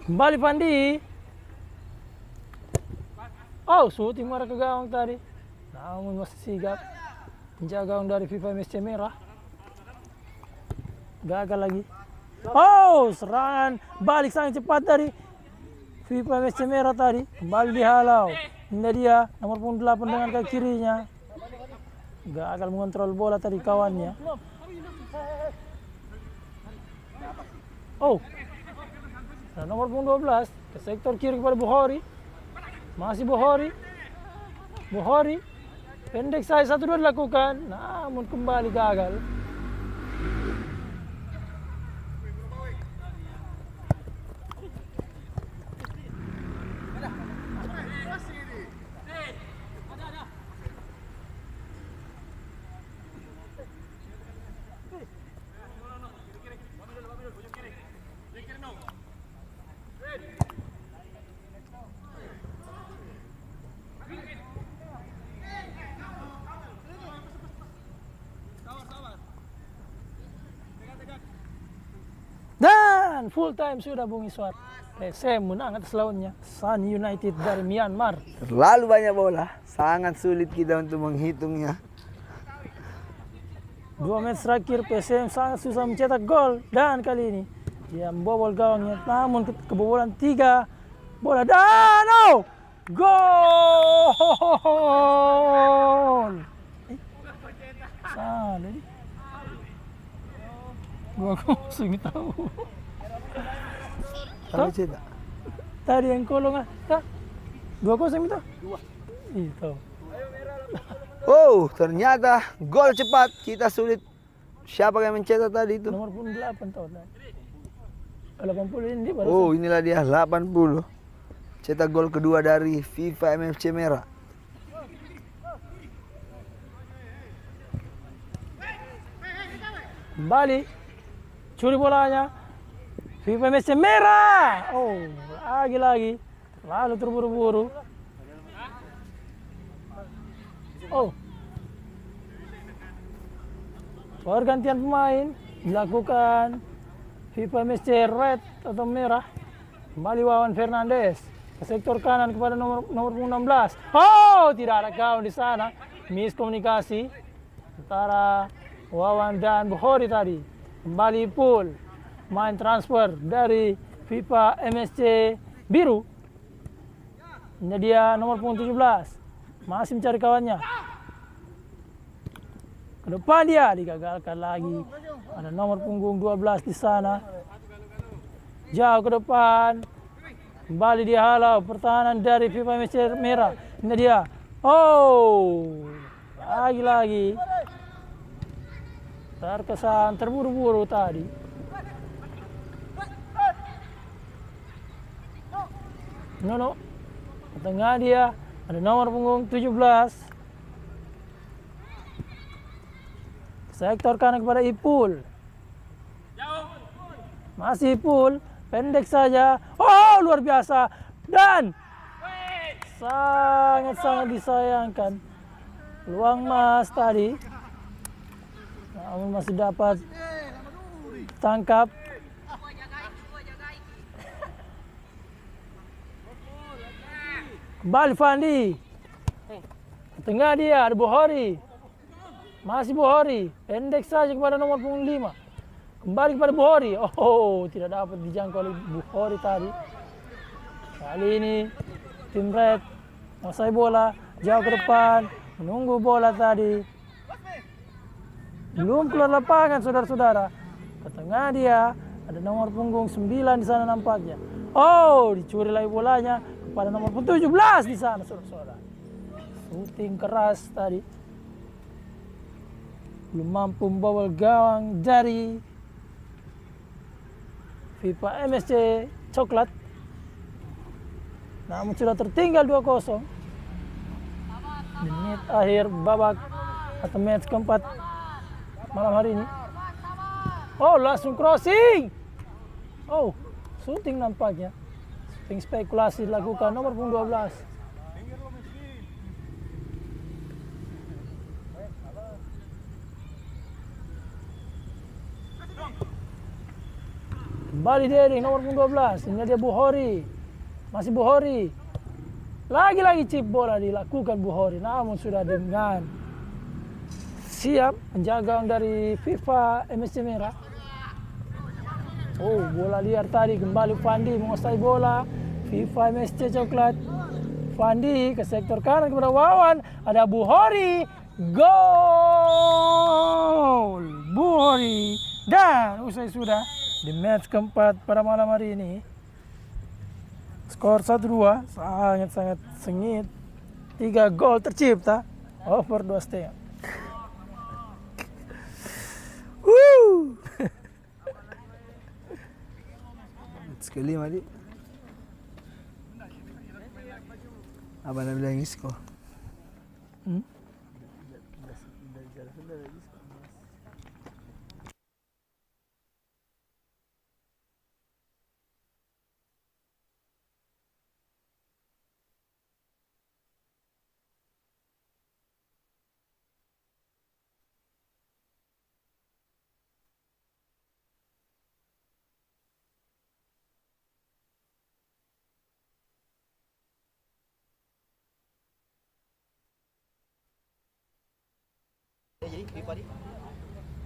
Kembali Pandi. Oh, shooting marah ke gawang tadi. Namun masih sigap menjaga gawang dari FIFA MSC Merah. Gagal lagi. Oh, serangan balik sangat cepat dari FIFA MSC Merah tadi. Kembali dihalau. Ini dia nomor punggung 8 dengan kaki kirinya. Gagal mengontrol bola tadi kawannya. Oh, nomor punggung 12 ke sektor kiri kepada Bukhari. Masih Bukhari. Pendek saya 1-2 dilakukan, namun kembali gagal. Dan full time sudah Bung Iswar. PSM menang atas lawannya Sun United dari Myanmar. Terlalu banyak bola, sangat sulit kita untuk menghitungnya. 2 match terakhir PSM sangat susah mencetak gol, dan kali ini dia membobol gawangnya, namun kebobolan 3 bola dan gol. Salah nih. Gua langsung tahu. Tahu cetak. Tadi yang kolong 2-0 itu? 2. Itu. Oh, ternyata gol cepat. Kita sulit. Siapa yang mencetak tadi itu? Nomor punggung 8 tahun. 80 ini baru. Oh, inilah dia 80. Cetak gol kedua dari FIFA MFC Merah. Kembali. Curi bolanya. FIFA MFC Merah. Oh, lagi-lagi. Lalu terburu-buru. Oh. Pergantian pemain dilakukan FIFA MSC Red atau merah. Kembali Wawan Fernandes ke sektor kanan kepada nomor punggung 16. Oh, tidak ada kawan di sana. Miskomunikasi antara Wawan dan Bukhari tadi. Kembali Ipul. Main transfer dari FIFA MSC biru. Ini dia nomor punggung 17. Masih mencari kawannya. Ke depan dia digagalkan lagi. Ada nomor punggung 12 di sana. Jauh ke depan. Kembali dihalau pertahanan dari FIFA MSC Merah. Ini dia. Oh, lagi-lagi. Terkesan terburu-buru tadi. Nono. Ke tengah dia. Ada nomor punggung 17. Sektor kanan kepada Ipul. Masih Ipul. Pendek saja. Oh, luar biasa. Dan sangat-sangat disayangkan. Peluang emas tadi. Namun masih dapat tangkap. Kembali Fandi. Tengah dia ada Bukhari. Masih Bukhari. Pendek saja kepada nomor punggung 5. Kembali kepada Bukhari. Oh, tidak dapat dijangkau oleh Bukhari tadi. Kali ini tim Red menguasai bola jauh ke depan, menunggu bola tadi. Belum keluar lapangan saudara-saudara. Ke tengah dia ada nomor punggung 9 di sana nampaknya. Oh, dicuri lagi bolanya kepada nomor 17 di sana saudara-saudara. Shooting keras tadi. Belum mampu membobol gawang dari FIFA MSC Coklat. Namun sudah tertinggal 2-0. Menit akhir babak atau match keempat malam hari ini. Oh, langsung crossing. Oh, shooting nampaknya. Shooting spekulasi dilakukan nomor punggung 12. Kembali Dering nomor punggung 12. Ini dia Bukhari. Masih Bukhari. Lagi-lagi chip bola dilakukan Bukhari. Namun sudah dengan siap penjaga dari FIFA MSC Merah. Oh, bola liar tadi. Kembali Fandi menguasai bola. FIFA MSC Coklat. Fandi ke sektor kanan kepada Wawan. Ada Bukhari. Gol! Bukhari. Dan usai sudah di match keempat pada malam hari ini. Skor 1-2, sangat-sangat sengit. 3 gol tercipta, over 2,5. Sekali mali. Apa nak bilang skor? Jadi pipa di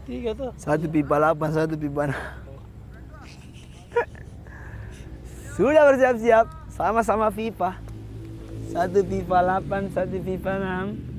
3 tuh. 1 pipa 8, 1 pipa 6. Sudah bersiap-siap, sama-sama FIFA. 1 pipa 8, 1 pipa 6.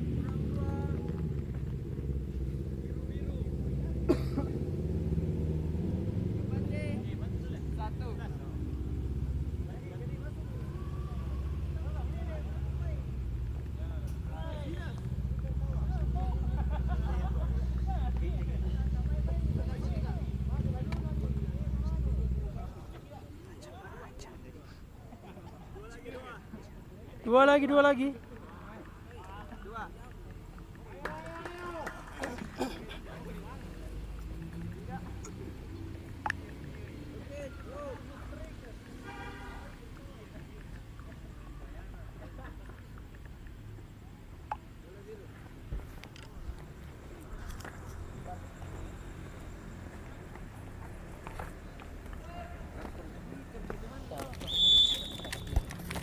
Dua lagi.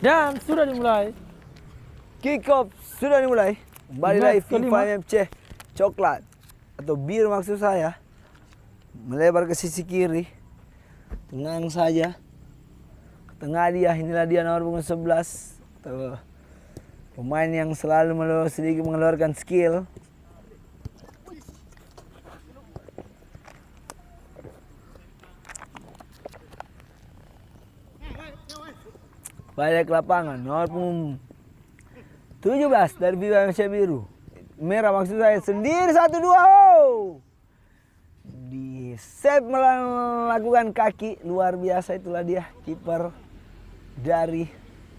Dan sudah dimulai. Kick off sudah dimulai. Kembali Match lagi kelima. FIFA MMC coklat atau bir maksud saya. Melebar ke sisi kiri. Tenang saja. Tengah dia, inilah dia nomor punggung 11. Atau pemain yang selalu sedikit mengeluarkan skill. Balik ke lapangan, nomor punggung 17 dari FIFA MMC biru. Merah maksud saya sendiri 1-2. Oh! Di save melakukan kaki luar biasa, itulah dia kiper dari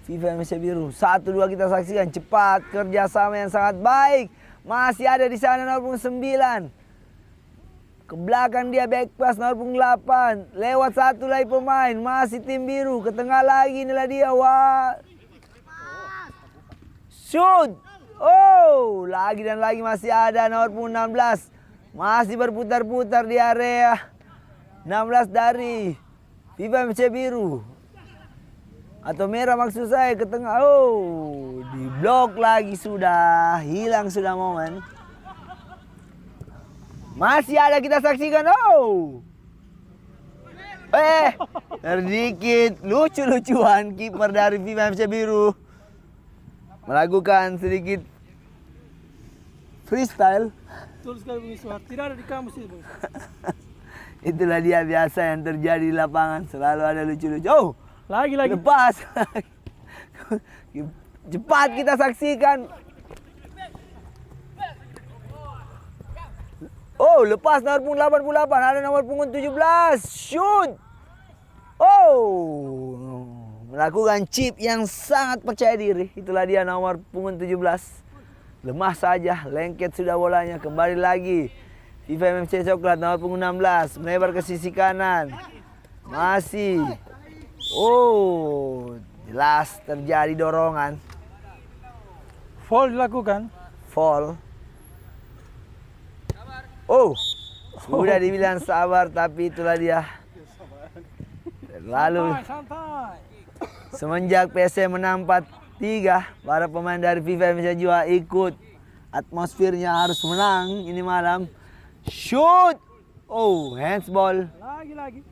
FIFA MMC biru. 1-2 kita saksikan, cepat, kerjasama yang sangat baik. Masih ada di sana nomor punggung 9. Ke belakang dia back pass nomor punggung 8. Lewat satu lagi pemain, masih tim biru. Ke tengah lagi, inilah dia. Wah. Shoot. Oh, lagi dan lagi masih ada nomor punggung 16. Masih berputar-putar di area 16 dari FIFA MC biru. Atau merah maksud saya, ke tengah. Oh, di blok lagi sudah. Hilang sudah momen. Masih ada kita saksikan. Oh. Sedikit lucu-lucuan kiper dari FIFA FC biru melakukan sedikit freestyle. Betul sekali Bung Iswar. Tidak ada di kamus itu Bung. Itulah dia biasa yang terjadi di lapangan. Selalu ada lucu-lucu. Oh, Lagi. lepas. Cepat kita saksikan. Oh, lepas nomor punggung 88. Ada nomor punggung 17. Shoot. Oh, melakukan chip yang sangat percaya diri. Itulah dia nomor punggung 17. Lemah saja, lengket sudah bolanya. Kembali lagi. FIFA MMC coklat nomor punggung 16. Melebar ke sisi kanan. Masih. Oh, jelas terjadi dorongan. Foul dilakukan. Fall. Oh, sudah dibilang sabar, tapi itulah dia. Lalu Santai. semenjak PSM menang 4-3, para pemain dari FIFA Indonesia juga ikut. Atmosfernya harus menang ini malam. Shoot! Oh, handsball. Lagi.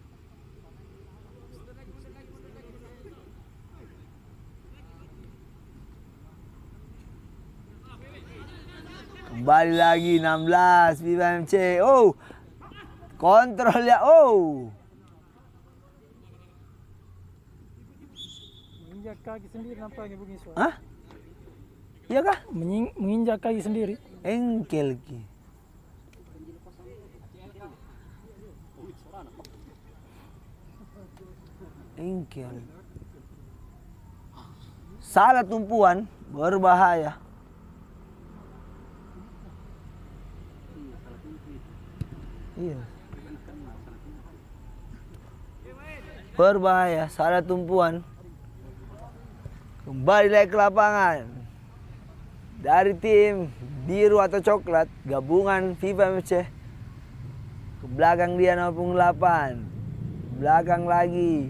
Kembali lagi 16 FIFA MC. Oh, kontrolnya. Oh, Menginjak kaki sendiri nampaknya Bung Iswar. hah? Iya kah? Menginjak kaki sendiri. Engkel ki. Engkel. Salah tumpuan berbahaya. Iya. Berbahaya, salah tumpuan. Kembali lagi ke lapangan. Dari tim biru atau coklat, gabungan FIFA MC. Ke belakang dia nomor punggung 8. Belakang lagi.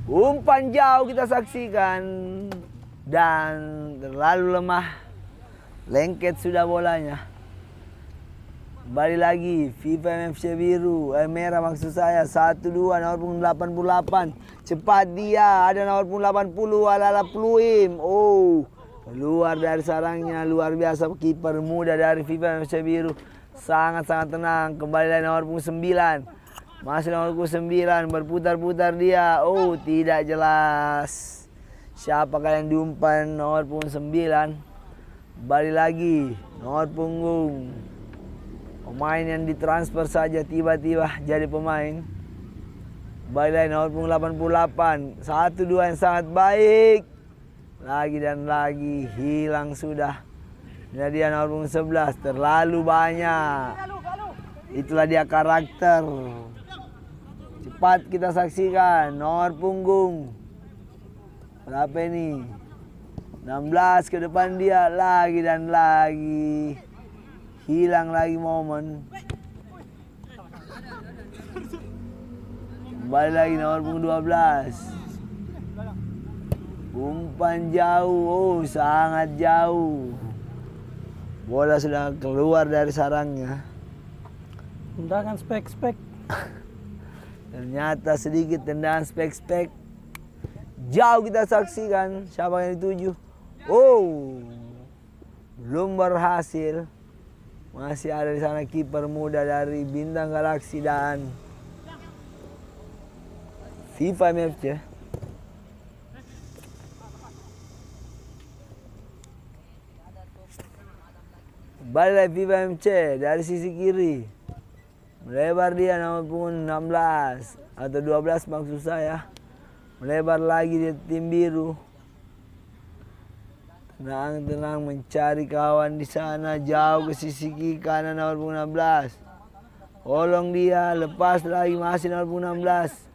Umpan jauh kita saksikan. Dan terlalu lemah. Lengket sudah bolanya. Kembali lagi FIFA MFC biru, merah maksud saya. 1-2 nomor punggung 88. Cepat dia, ada nomor punggung 80 Alala Pluim. Oh, keluar dari sarangnya, luar biasa kiper muda dari FIFA MFC biru. Sangat-sangat tenang. Kembali lagi nomor punggung 9. Masih nomor punggung 9, berputar-putar dia. Oh, tidak jelas. Siapakah yang diumpan nomor punggung 9? Kembali lagi nomor punggung. Pemain yang ditransfer saja tiba-tiba jadi pemain. Kembali lagi nomor punggung 88. 1-2 yang sangat baik. Lagi dan lagi hilang sudah. Ini dia nomor punggung 11. Terlalu banyak. Itulah dia karakter. Cepat kita saksikan nomor punggung berapa ini? 16 ke depan dia lagi dan lagi. Hilang lagi momen. Kembali lagi nomor punggung 12. Umpan jauh, oh sangat jauh. Bola sudah keluar dari sarangnya. Tendangan spek-spek. Ternyata sedikit tendangan spek-spek. Jauh kita saksikan. Siapa yang dituju? Oh, belum berhasil. Masih ada di sana kiper muda dari Bintang Galaksi dan FIFA MFC. Balik FIFA MFC dari sisi kiri. Melebar dia nomor punggung 16 atau 12 maksud saya. Melebar lagi di tim biru. Tenang-tenang mencari kawan di sana jauh ke sisi kiri kanan nomor punggung 16. Tolong dia, lepas lagi masih nomor punggung 16.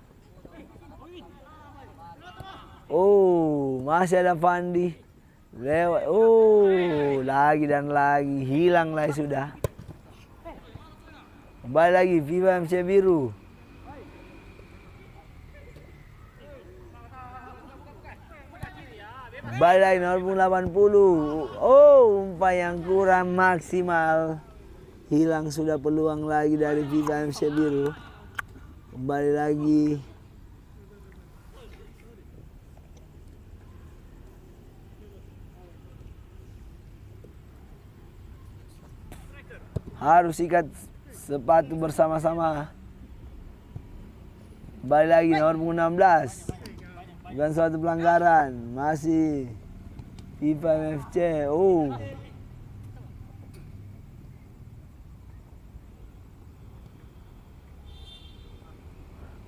Oh, masih ada Fandi. Lewat. Oh, lagi dan lagi hilang lagi sudah. Kembali lagi FIFA MC biru. Kembali lagi nomor punggung 80. Oh, umpan yang kurang maksimal. Hilang sudah peluang lagi dari FIFA MC biru. Kembali lagi. Harus ikat sepatu bersama-sama. Kembali lagi nomor punggung 16. Bukan suatu pelanggaran. Masih FIFA MFC. Oh.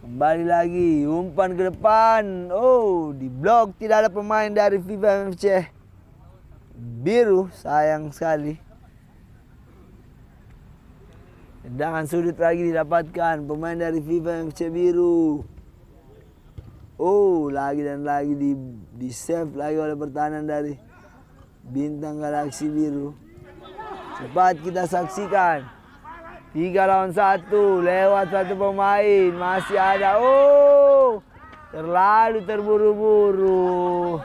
Kembali lagi. Umpan ke depan. Oh, diblok. Tidak ada pemain dari FIFA MFC biru. Sayang sekali. Tendangan sudut lagi didapatkan pemain dari FIFA FC biru. Oh, lagi dan lagi di save lagi oleh pertahanan dari Bintang Galaksi biru. Cepat kita saksikan. 3 lawan 1 lewat satu pemain. Masih ada. Oh, terlalu terburu-buru.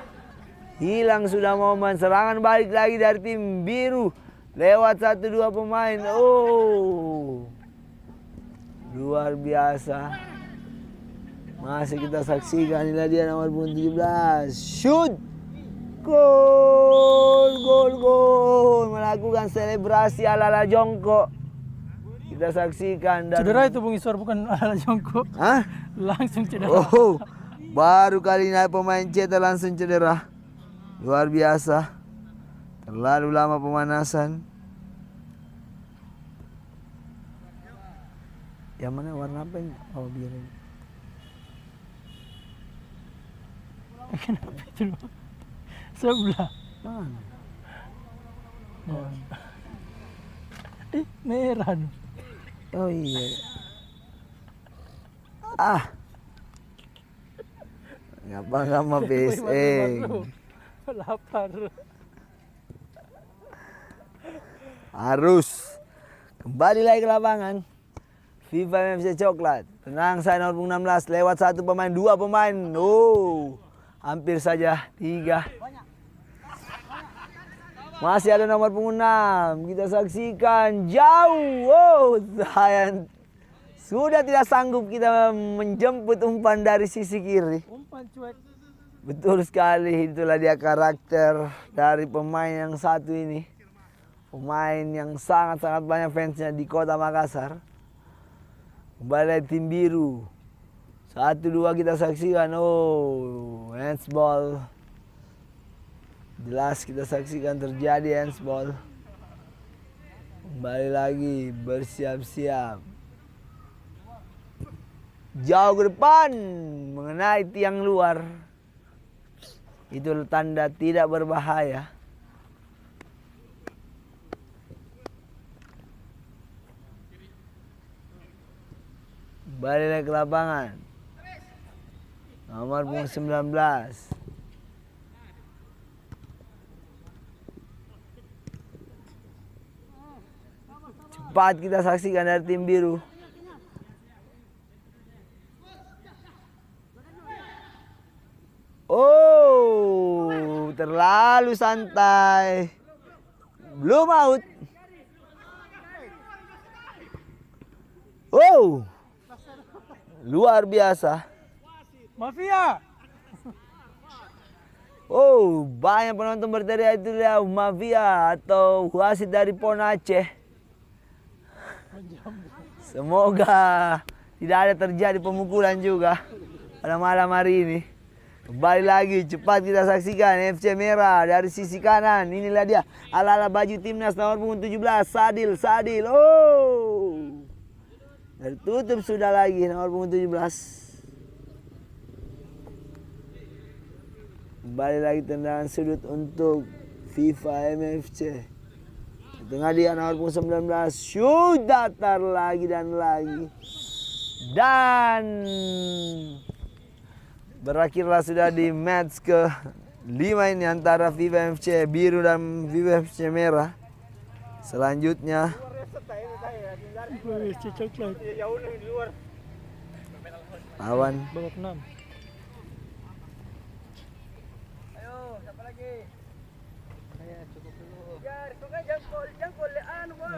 Hilang sudah momen. Serangan balik lagi dari tim biru. Lewat 1-2 pemain. Oh, luar biasa. Masih kita saksikan. Inilah dia nomor punggung 17. Shoot. Gol, gol, gol. Melakukan selebrasi ala-ala jongkok. Kita saksikan. Dan Cedera itu Bung Iswar, bukan ala jongkok. hah? Langsung cedera. Oh, baru kali ini pemain CT langsung cedera. Luar biasa. Terlalu lama pemanasan. Yang mana warna apa ini? Oh, biru. Kenapa itu? Sebelah. Mana? Merah. Oh iya. Ah. Ngapa mah peseng. Lapar. Harus kembali lagi ke lapangan. FIFA FC Coklat. Tenang saya nomor punggung 16 lewat satu pemain, 2 pemain. Oh, hampir saja 3. Masih ada nomor punggung 6. Kita saksikan jauh. Oh, sayang. Sudah tidak sanggup kita menjemput umpan dari sisi kiri. Umpan cuek. Betul sekali, itulah dia karakter dari pemain yang satu ini. Pemain yang sangat-sangat banyak fansnya di kota Makassar. Kembali tim biru. 1-2 kita saksikan. Oh, handsball. Jelas kita saksikan terjadi handsball. Kembali lagi bersiap-siap. jauh ke depan mengenai tiang luar. Itu tanda tidak berbahaya. Balik lagi ke lapangan. Nomor punggung 19. Cepat kita saksikan dari tim biru. Oh, terlalu santai. Belum out. Oh, luar biasa. Mafia. Oh, banyak penonton berteriak itu dia mafia atau wasit dari PON Aceh. Semoga tidak ada terjadi pemukulan juga pada malam hari ini. Kembali lagi, cepat kita saksikan FC Merah dari sisi kanan. Inilah dia ala-ala baju timnas nomor punggung 17, Sadil. Oh, tertutup sudah lagi nomor punggung 17. Kembali lagi tendangan sudut untuk FIFA MFC. Di tengah dia nomor punggung 19. Shoot datar lagi dan lagi. Dan berakhirlah sudah di match ke-5 ini antara FIFA MFC biru dan FIFA MFC merah. Selanjutnya Coklat. lawan Babak 6.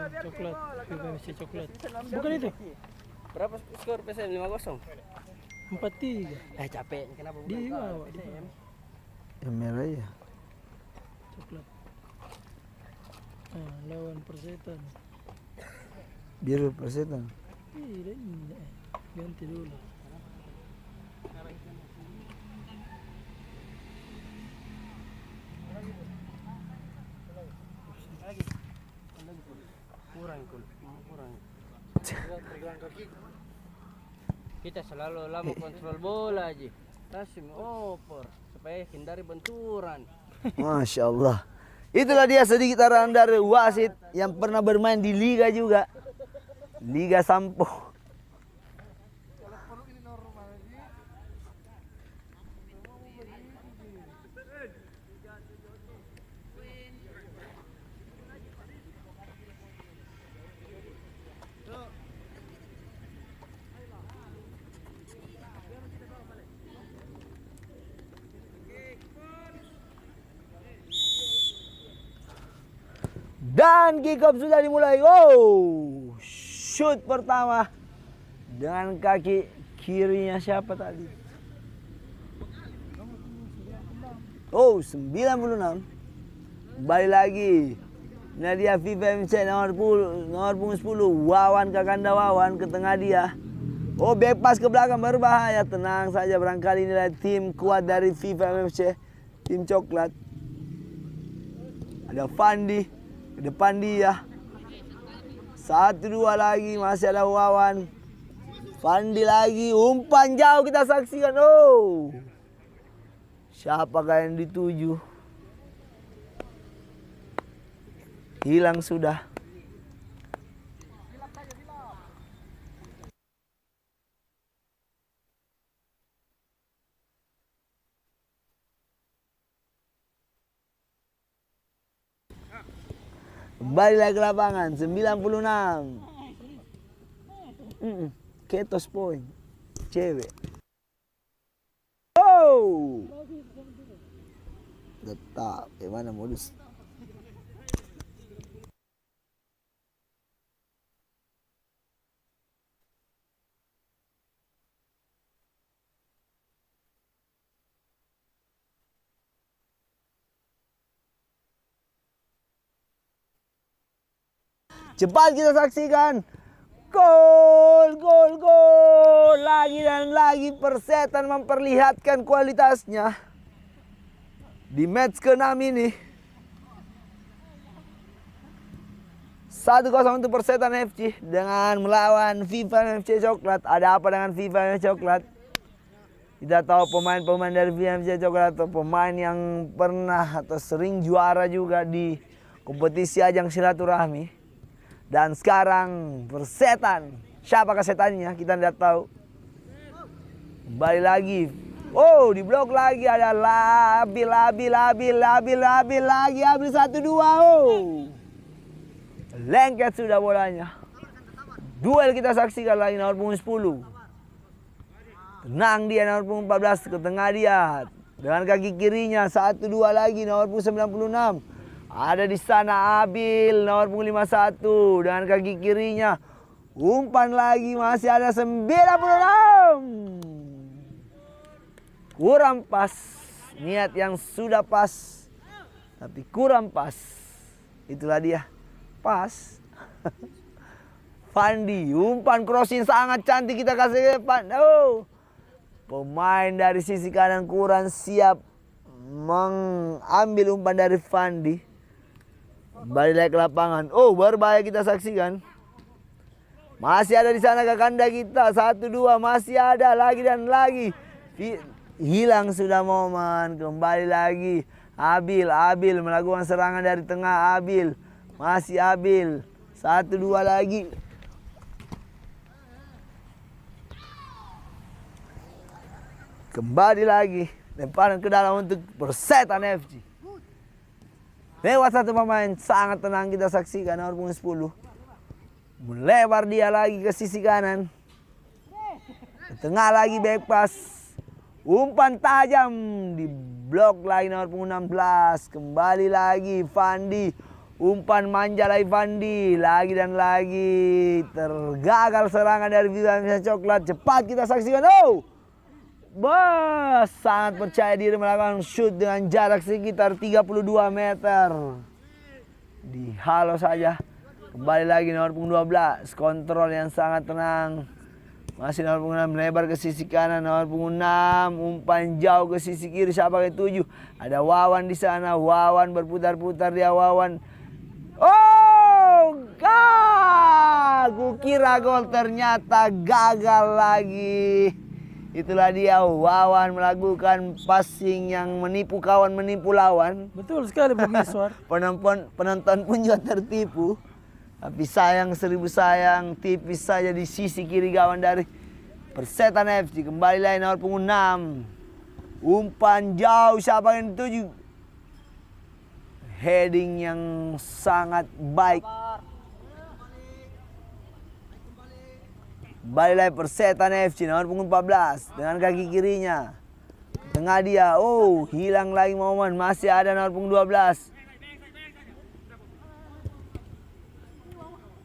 Coklat. FIFA coklat. Bukan itu. Berapa skor PSM 5-0? 4-3. Capek. Kenapa bukan? Di bawah. yang merah ya. Coklat. Lawan Persetan. Biru Persetan. Tidak. Ganti dulu. Kurang. Kita selalu lama kontrol bola aja. Kasih oper supaya hindari benturan. Masya Allah. Itulah dia sedikit arahan dari wasit yang pernah bermain di Liga juga. Liga Sampo. Dan kick off sudah dimulai. Oh, shoot pertama dengan kaki kirinya siapa tadi? Oh, 96. Kembali lagi. Nah dia FIFA MC nomor punggung 10. Wawan Kakanda Wawan ke tengah dia. Oh, back pass ke belakang berbahaya. Tenang saja, barangkali inilah tim kuat dari FIFA MC. Tim coklat. Ada Fandi ke depan dia. 1-2 lagi, masih ada Wawan. Fandi lagi, umpan jauh kita saksikan. Oh, siapakah yang dituju? Hilang sudah. Kembali lagi ke lapangan, 96. Ketos point. Cewek. Oh. Tetap, gimana modus? Cepat kita saksikan. Gol. Lagi dan lagi Persetan memperlihatkan kualitasnya. Di match ke-6 ini. 1-0 untuk Persetan FC dengan melawan FIFA FC Coklat. Ada apa dengan FIFA FC Coklat? Kita tahu pemain-pemain dari FIFA FC Coklat atau pemain yang pernah atau sering juara juga di kompetisi ajang silaturahmi. Dan sekarang Persetan, siapakah setannya? Kita tidak tahu. Kembali lagi. Oh, di blok lagi ada Abil lagi. Abil 1-2. Oh. Lengket sudah bolanya. Duel kita saksikan lagi nomor punggung 10. Tenang dia nomor punggung 14 ke tengah dia. Dengan kaki kirinya 1-2 lagi nomor punggung 96. Ada di sana Abil nomor punggung 51 dengan kaki kirinya. Umpan lagi masih ada 96. Kurang pas. Niat yang sudah pas tapi kurang pas. Itulah dia. Pas. Fandi, umpan crossing sangat cantik kita kasih ke depan. Oh. Pemain dari sisi kanan kurang siap mengambil umpan dari Fandi. Balik lagi ke lapangan. Oh, berbahaya kita saksikan. Masih ada di sana kakanda kita. 1-2 masih ada lagi dan lagi. Hilang sudah momen. Kembali lagi. Abil melakukan serangan dari tengah. Abil. Masih Abil. 1-2 lagi. Kembali lagi. Lemparan ke dalam untuk Persetan FC. Lewat satu pemain. Sangat tenang kita saksikan. Nomor punggung 10. Melebar dia lagi ke sisi kanan. Ke tengah lagi back pass. Umpan tajam. Di blok lagi nomor punggung 16. Kembali lagi Fandi. Umpan manja lagi Fandi. Lagi dan lagi. Tergagal serangan dari FIFA Coklat. Cepat kita saksikan. Oh. Sangat percaya diri melakukan shoot dengan jarak sekitar 32 meter. Dihalau saja. Kembali lagi nomor punggung 12. Kontrol yang sangat tenang. Masih nomor punggung 6 melebar ke sisi kanan. Nomor punggung 6 umpan jauh ke sisi kiri. Siapa ke 7? Ada Wawan di sana. Wawan berputar-putar dia Wawan. Oh, kukira gol, ternyata gagal lagi. Itulah dia Wawan melakukan passing yang menipu kawan, menipu lawan. Betul sekali Bung Iswar. Penonton pun juga tertipu. Tapi sayang, seribu sayang, tipis saja di sisi kiri gawang dari Persetan FC. Kembali lagi nomor punggung 6. Umpan jauh, siapa yang dituju? Heading yang sangat baik. Kembali lagi Persetan FC nomor punggung 14 dengan kaki kirinya. Tengah dia. Oh, hilang lagi momen. Masih ada nomor punggung 12.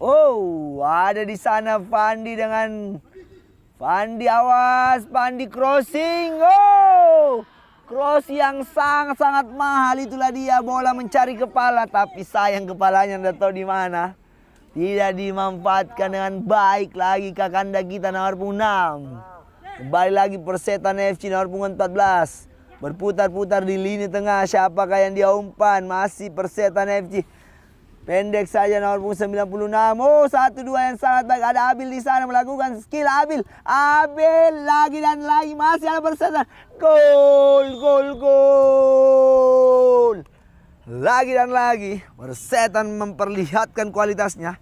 Oh, ada di sana Fandi dengan Fandi, awas Fandi crossing. Oh, cross yang sangat-sangat mahal. Itulah dia, bola mencari kepala tapi sayang kepalanya tidak tahu di mana. Tidak dimanfaatkan dengan baik lagi kakanda kita nomor punggung 6. Kembali lagi Persetan FC nomor punggung 14. Berputar-putar di lini tengah. Siapakah yang dia umpan? Masih Persetan FC. Pendek saja nomor punggung 96. Oh, 1-2 yang sangat baik. Ada Abil di sana melakukan skill Abil. Abil lagi dan lagi. Masih ada Persetan. Gol. Lagi dan lagi Persetan memperlihatkan kualitasnya.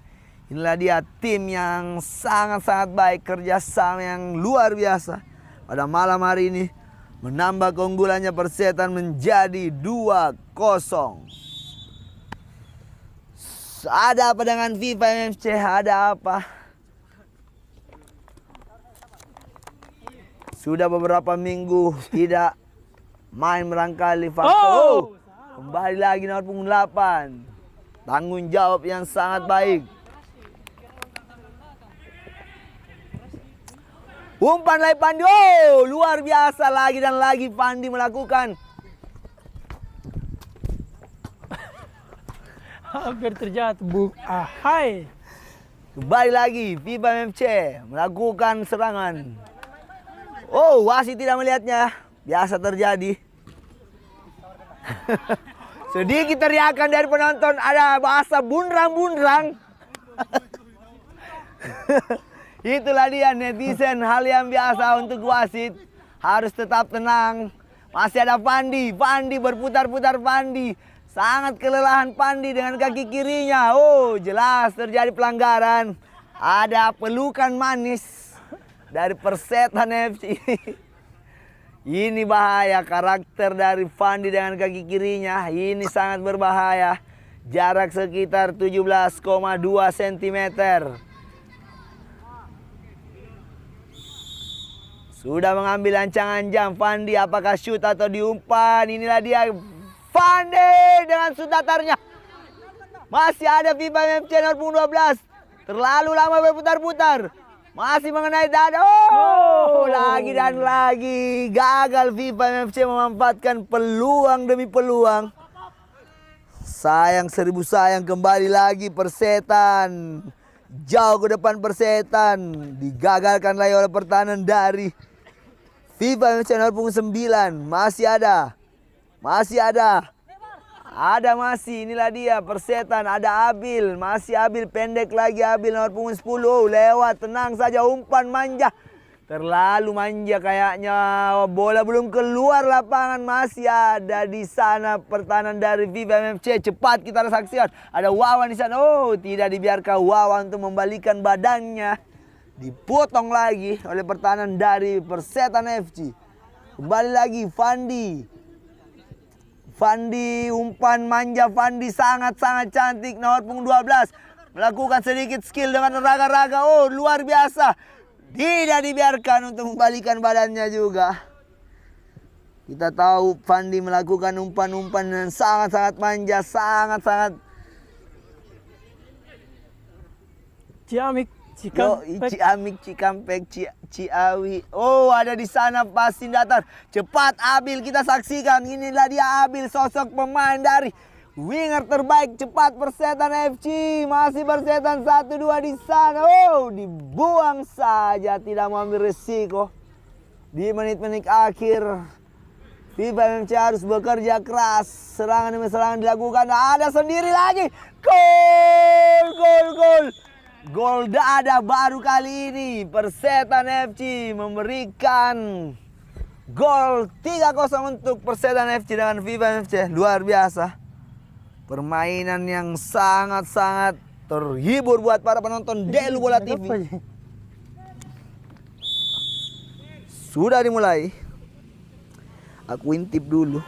Inilah dia tim yang sangat-sangat baik, kerjasama yang luar biasa. Pada malam hari ini menambah keunggulannya Persetan menjadi 2-0. Ada apa dengan FIFA MFC? Ada apa? Sudah beberapa minggu tidak main berangkali faktor. Oh, kembali lagi nomor punggung 8. Tanggung jawab yang sangat baik. Umpan lagi Pandi. Oh, luar biasa lagi dan lagi Pandi melakukan. Hampir terjatuh Bung Ahai. Kembali lagi FIFA MFC melakukan serangan. Oh, wasit tidak melihatnya. Biasa terjadi. Sedikit teriakan dari penonton. Ada bahasa bundrang-bundrang. Itulah dia netizen, hal yang biasa untuk wasit. Harus tetap tenang. Masih ada Pandi, Pandi berputar-putar Pandi. Sangat kelelahan Pandi dengan kaki kirinya. Oh, jelas terjadi pelanggaran. Ada pelukan manis dari Persetan FC. Ini bahaya karakter dari Pandi dengan kaki kirinya. Ini sangat berbahaya. Jarak sekitar 17,2 cm. Sudah mengambil ancangan jam. Fandi apakah shoot atau diumpan? Inilah dia Fandi dengan shoot datarnya. Masih ada FIFA FC nomor punggung 12. Terlalu lama berputar-putar. Masih mengenai dada. Oh, lagi dan lagi. Gagal FIFA FC memanfaatkan peluang demi peluang. Sayang seribu sayang, kembali lagi Persetan. Jauh ke depan Persetan. Digagalkan lagi oleh pertahanan dari FIFA FC nomor punggung 9. Masih ada. Masih ada. Ada masih. Inilah dia Persetan. Ada Abil. Masih Abil. Pendek lagi Abil nomor punggung 10. Oh, lewat. Tenang saja. Umpan manja. Terlalu manja kayaknya. Bola belum keluar lapangan. Masih ada di sana pertahanan dari FIFA FC. Cepat kita saksikan. Ada Wawan di sana. Oh, tidak dibiarkan Wawan untuk membalikan badannya. Dipotong lagi oleh pertahanan dari Persetan FC. Kembali lagi Fandi. Fandi, umpan manja Fandi sangat-sangat cantik. Nomor punggung 12. Melakukan sedikit skill dengan raga-raga. Oh, luar biasa. Tidak dibiarkan untuk membalikan badannya juga. Kita tahu Fandi melakukan umpan-umpan yang sangat-sangat manja. Sangat-sangat Ciamik, Ciamik, Cikampek, Ciawi. Oh, ada di sana pasin datar. Cepat Abil kita saksikan. Inilah dia Abil, sosok pemain dari winger terbaik cepat Persetan FC. Masih Persetan 1-2 di sana. Oh, dibuang saja, tidak mau ambil resiko. Di menit-menit akhir FIFA FC harus bekerja keras. Serangan demi serangan dilakukan. Ada sendiri lagi. Gol, gol, gol. Gol dada baru kali ini. Persetan FC memberikan gol 3-0 untuk Persetan FC dengan FIFA FC. Luar biasa. Permainan yang sangat-sangat terhibur buat para penonton Delu Bola TV. Sudah dimulai. Aku intip dulu.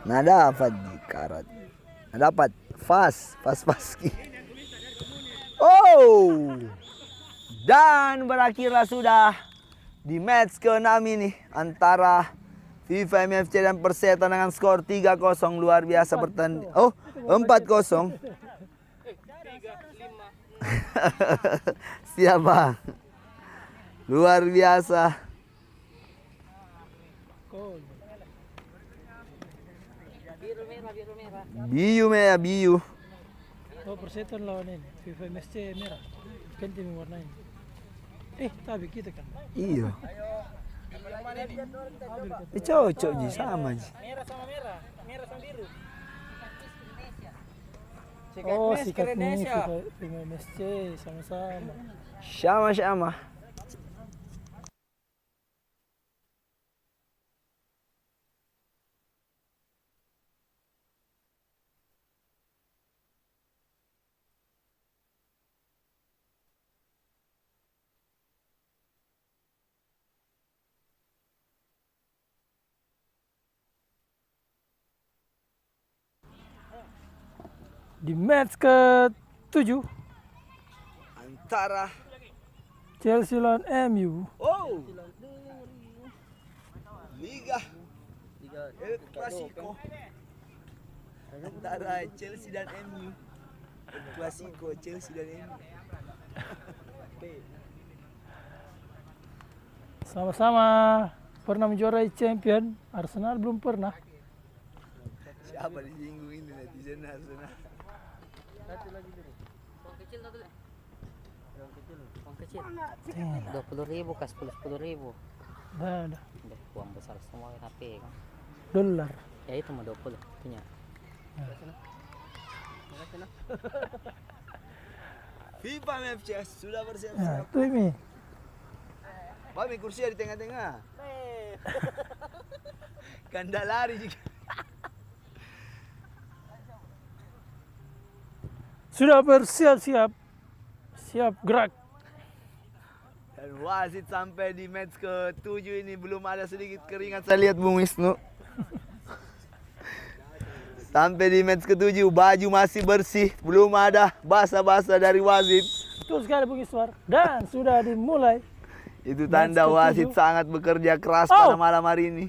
Nah, dapat di karat. Nah, dapat fast Paski. Oh, dan berakhirlah sudah di match ke-6 ini antara FIFA FC dan Persetan dengan skor 3-0. Luar biasa bertanding. Oh, 4-0. Siapa? Luar biasa. Biu merah, biu. Oh, Persetan lawan ini. FIFA MSC merah. Ganti mewarnain. Tapi kita kan. Iya. Cocok ji, sama ji. Merah sama merah, merah sama biru. Oh, sikat nih FIFA MSC sama-sama. Sama-sama. Di match ke-7 Antara Chelsea lawan MU. oh Liga El Clasico antara Chelsea dan MU. El Clasico Chelsea dan MU. Sama-sama pernah menjuarai champion. Arsenal belum pernah. Siapa disinggung ini netizen Arsenal? Satu lagi dulu. Uang kecil satu lagi. Uang kecil. Uang kecil. Tin. 20.000 kas 10.000. Dah. Udah uang besar semua HP kan. Dolar. Ya itu mah 20 punya. FIFA MFCS sudah Nah, bersiap-siap. itu ini. Bami kursi di tengah-tengah. Ganda lari juga. Sudah bersiap-siap. Siap gerak. Dan wasit sampai di match ke-7 ini belum ada sedikit keringat saya lihat Bung Wisnu. Sampai di match ke-7 baju masih bersih, belum ada basah-basah dari wasit. Betul sekali Bung Iswar. Dan sudah dimulai. Itu tanda Match wasit ke-7. sangat bekerja keras Oh. pada malam hari ini.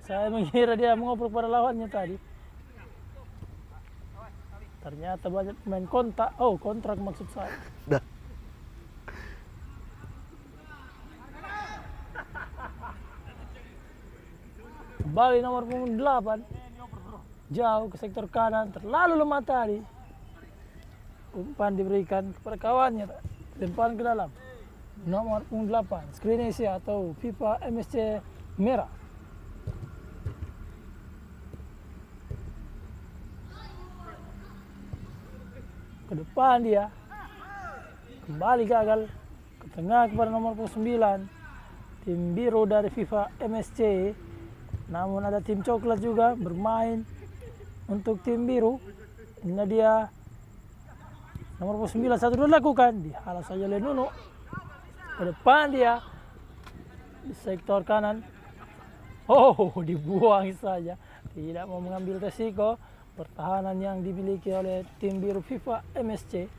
Saya mengira dia mengoper pada lawannya tadi. Ternyata banyak pemain kontak. Oh, kontrak maksud saya. Dah. Kembali nomor punggung 8. Jauh ke sektor kanan. Terlalu lemah tadi. Umpan diberikan kepada kawannya. Lemparan ke dalam. Nomor punggung 8. Skrinesia atau FIFA MSC merah. Ke depan dia. Kembali gagal. Ke tengah kepada nomor punggung 9. Tim biru dari FIFA MSC. Namun ada tim coklat juga bermain untuk tim biru. Ini dia nomor 9 satu dilakukan, dihalau saja oleh Nuno. Ke depan dia di sektor kanan. Oh, dibuang saja. Tidak mau mengambil resiko pertahanan yang dimiliki oleh tim biru FIFA MSC.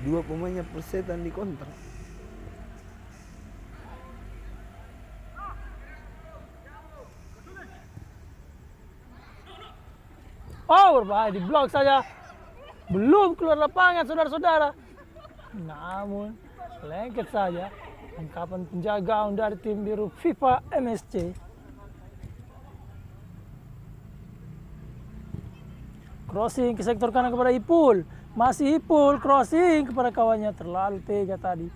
Dua pemainnya persetan di kontrak. Oh, berbahaya, di blok saja. Belum keluar lapangan, saudara-saudara. Namun, lengket saja. Tangkapan penjaga gawang dari tim biru FIFA MSC. Crossing ke sektor kanan kepada Ipul. Masih Ipul, crossing kepada kawannya. Terlalu tega tadi.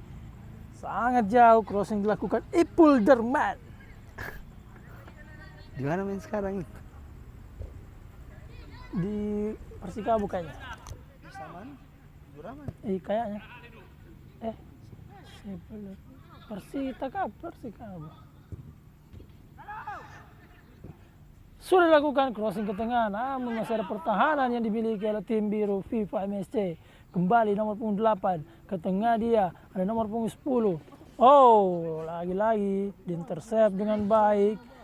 Sangat jauh crossing dilakukan Ipul Derman. Di mana main sekarang itu? Di Persikabo kayaknya. Bisa mana? Buraman. Kayaknya. Persita kah? Persikabo. Sudah dilakukan crossing ke tengah, namun masih ada pertahanan yang dimiliki oleh tim biru FIFA MSC. Kembali nomor punggung 8. Ke tengah dia, ada nomor punggung 10. Oh, lagi-lagi diintercept dengan baik.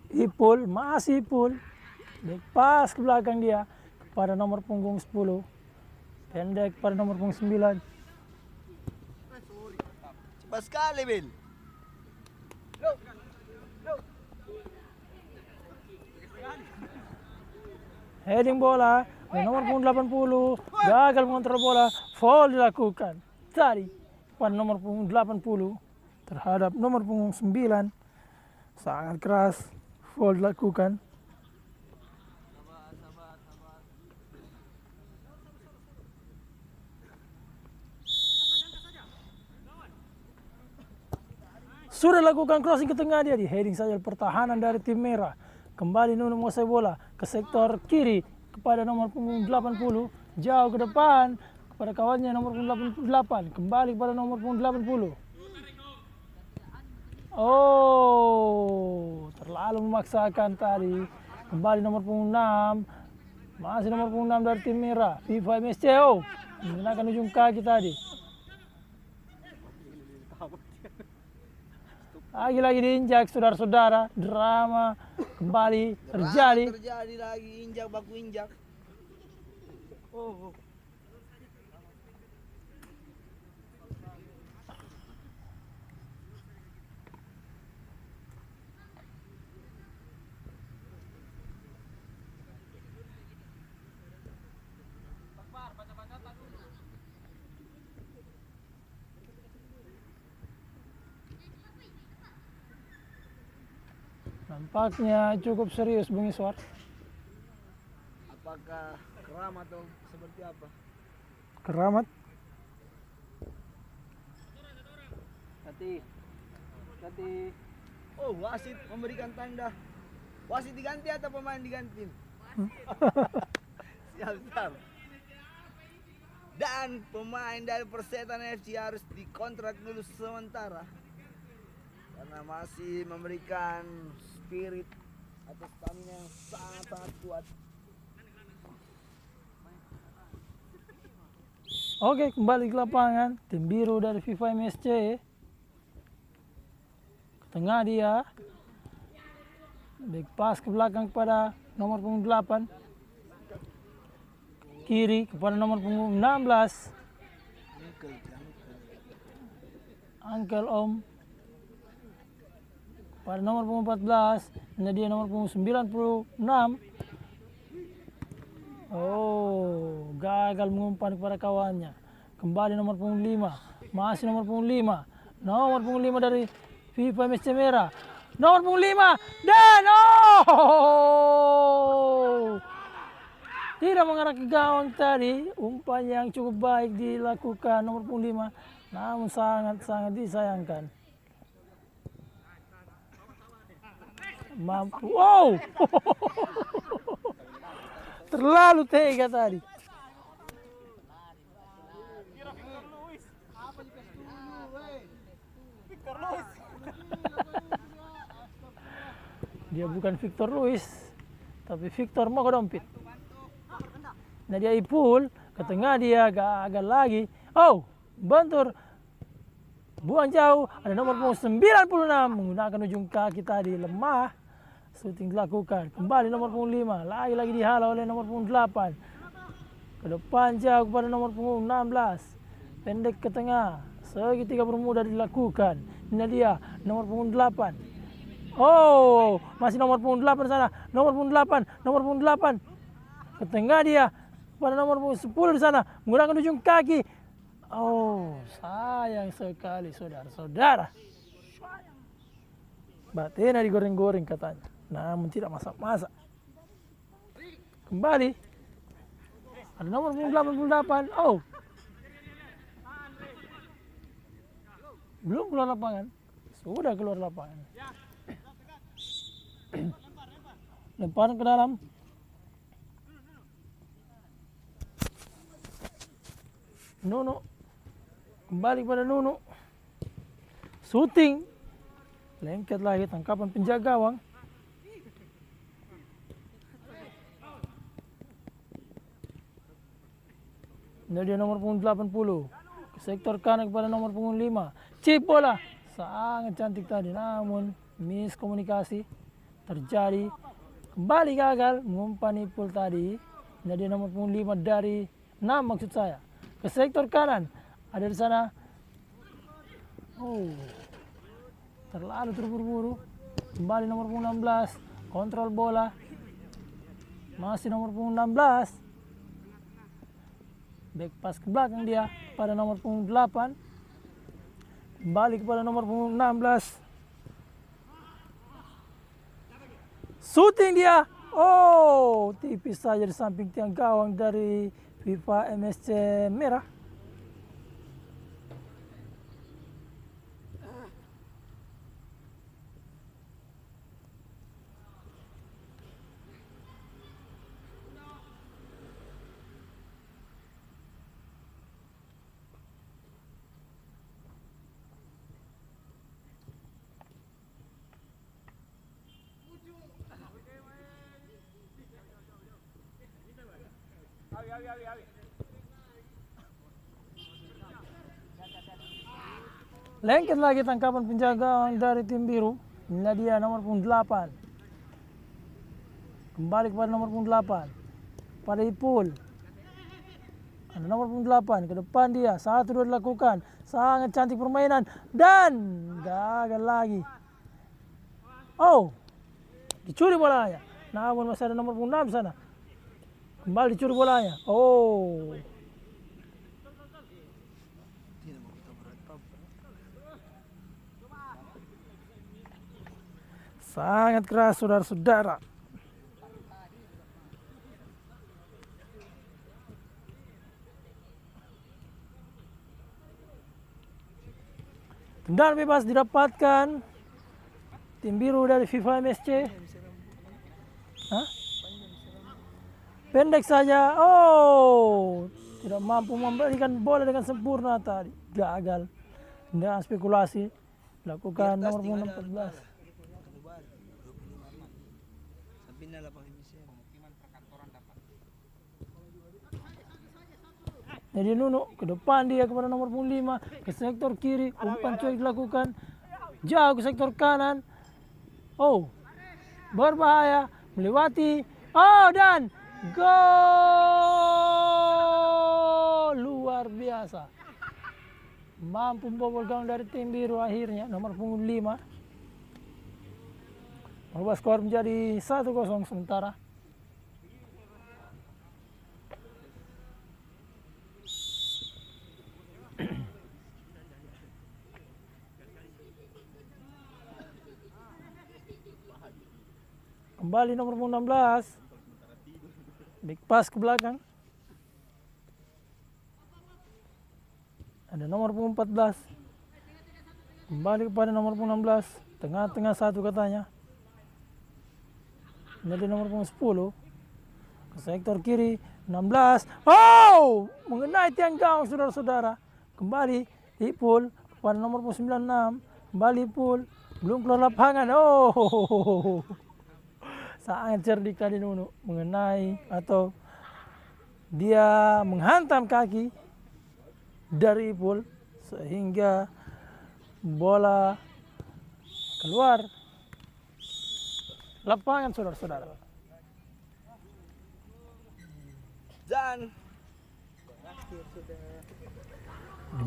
Ipul, masih Ipul. Back pass ke belakang dia kepada nomor punggung 10. Pendek pada nomor punggung 9. Cepat sekali, Bil. Heading bola, nomor punggung 80. Gagal mengontrol bola, foul dilakukan. Tadi pada nomor punggung 80 terhadap nomor punggung 9. Sangat keras, foul dilakukan. Sudah lakukan crossing ke tengah dia, di heading saja pertahanan dari tim merah. Kembali Nuno menguasai bola ke sektor kiri kepada nomor punggung 80. Jauh ke depan kepada kawannya nomor punggung 88. Kembali kepada nomor punggung 80. Oh, terlalu memaksakan tadi. Kembali nomor punggung 6. Masih nomor punggung 6 dari tim merah. FIFA MSC. Oh, menggunakan ujung kaki tadi. Lagi-lagi diinjak, saudara-saudara. Drama kembali terjadi. Terjadi lagi, injak baku injak. Oh. Nampaknya cukup serius Bung Iswar. Apakah keram atau seperti apa? Keramat. Hati. Oh, wasit memberikan tanda. Wasit diganti atau pemain diganti? Siap. Dan pemain dari Persetan FC harus dikontrak dulu sementara karena masih memberikan spirit atau stamina yang sangat kuat. Oke, kembali ke lapangan. Tim biru dari FIFA MSC. Ke tengah dia. Back pass ke belakang kepada nomor punggung 8. Kiri kepada nomor punggung 16. Uncle Om. Pada nomor punggung 14. Ini dia nomor punggung 96. Oh, gagal mengumpan kepada kawannya. Kembali nomor punggung 5. Masih nomor punggung 5. Nomor punggung 5 dari FIFA MSC Merah. Nomor punggung 5. Dan tidak mengarah ke gawang tadi. Umpan yang cukup baik dilakukan nomor punggung 5. Namun sangat disayangkan. Mampu. Wow. Terlalu tega tadi. Dia bukan Victor Luis, tapi Victor Mokodompit. Nah dia ipul, ke tengah dia gagal lagi. Oh, bentur. Buang jauh, ada nomor punggung 96 menggunakan ujung kaki tadi, lemah. Shooting dilakukan, kembali nomor punggung 5, lagi dihalau oleh nomor punggung 8. Ke depan jauh kepada nomor punggung 16. Pendek ke tengah, segitiga bermuda dilakukan. Ini dia, nomor punggung 8. Oh, masih nomor punggung 8 sana. Nomor punggung 8. Ke tengah dia, pada nomor punggung 10 di sana, menggunakan ujung kaki. Oh, sayang sekali saudara-saudara. Batina digoreng-goreng katanya. Namun tidak masak-masak. Kembali. Ada nomor 88. Oh. Belum keluar lapangan. Sudah keluar lapangan. Lemparan ke dalam. Nuno. Kembali pada Nuno. Shooting. Lengket lagi tangkapan penjaga gawang. Ini dia nomor punggung 80. Ke sektor kanan kepada nomor punggung 5. Chip bola. Sangat cantik tadi, namun miskomunikasi terjadi. Kembali gagal mengumpan ipul tadi. Ini dia nomor punggung 5 dari 6 maksud saya. Ke sektor kanan. Ada di sana. Oh. Terlalu terburu-buru. Kembali nomor punggung 16. Kontrol bola. Masih nomor punggung 16. Back pass ke belakang dia pada nomor punggung 8. Kembali kepada nomor punggung 16. Shooting dia. Oh, tipis saja di samping tiang gawang dari FIFA MSC Merah. Lengket lagi tangkapan penjaga dari tim biru. Ini dia nomor punggung 8. Kembali kepada nomor punggung 8. Pada Ipul. Ada nomor punggung 8. Ke depan dia. 1-2 dilakukan. Sangat cantik permainan. Dan gagal lagi. Oh. Dicuri bolanya. Namun masih ada nomor punggung 6 sana. Kembali dicuri bolanya. Oh. Sangat keras saudara-saudara. Tendangan bebas didapatkan tim biru dari FIFA MSC. Hah? Pendek saja. Oh, tidak mampu memberikan bola dengan sempurna tadi. Gagal. Tendangan spekulasi dilakukan nomor punggung 14. Jadi Nuno ke depan dia kepada nomor punggung 5 ke sektor kiri, umpan cuek dilakukan jauh ke sektor kanan. Oh, berbahaya melewati. Oh, dan gol luar biasa. Mampu membobol gawang dari tim biru akhirnya nomor punggung 5. Merubah skor menjadi 1-0 sementara. Kembali nomor punggung 16. Big pass ke belakang. Ada nomor punggung 14. Kembali kepada nomor punggung 16. Tengah-tengah satu katanya. Ini ada nomor punggung 10. Ke sektor kiri 16. Oh! Mengenai tiang gawang saudara-saudara. Kembali Ipul kepada nomor punggung 96. Kembali Ipul. Belum keluar lapangan. Oh! Sangat cerdik tadi Nuno mengenai atau dia menghantam kaki dari Ipul sehingga bola keluar lapangan saudara-saudara. Dan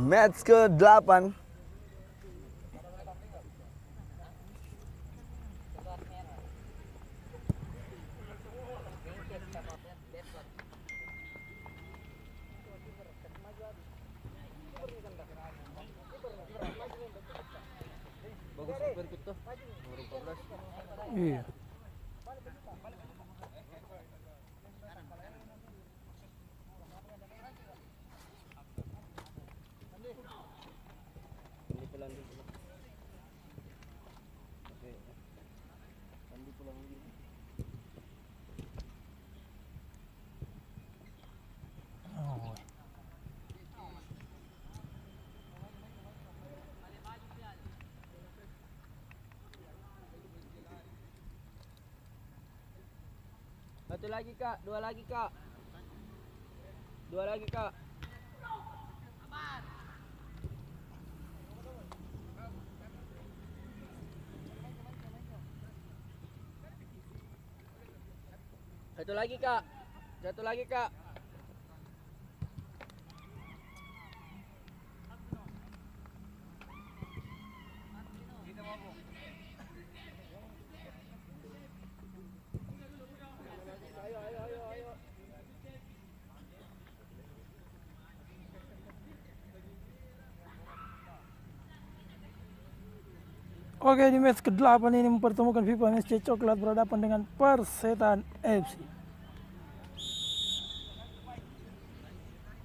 match ke-8 Bagus super tuh. Nomor 14. Iya. Ini pelan dulu. Oke. Nanti pulang lagi. Oh. Satu lagi Kak, dua lagi Kak. Dua lagi Kak. Satu lagi Kak. Satu lagi Kak. Oke, di match ke-8 ini mempertemukan FIFA MSC Coklat berhadapan dengan Persetan FC.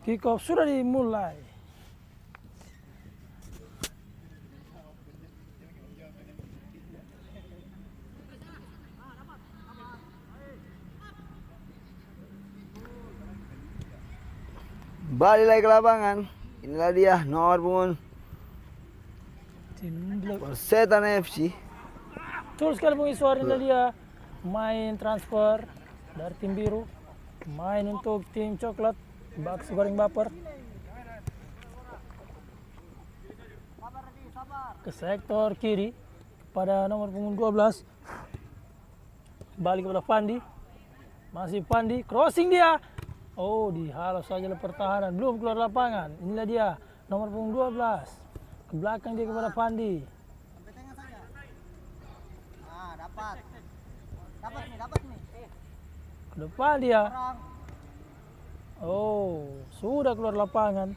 Kick off sudah dimulai. balik lagi ke lapangan. Inilah dia nomor punggung Persetan FC. Betul sekali Bung Iswar, inilah dia main transfer dari tim biru, main untuk tim coklat, Bakso Goreng Baper. Ke sektor kiri kepada nomor punggung 12. Balik kepada Pandi. Masih Pandi, crossing dia. Oh, dihalau saja oleh pertahanan, belum keluar lapangan. Inilah dia nomor punggung 12. Ke belakang dia kepada Pandi. Dapat. Dapat nih. Ke depan dia. Oh, sudah keluar lapangan.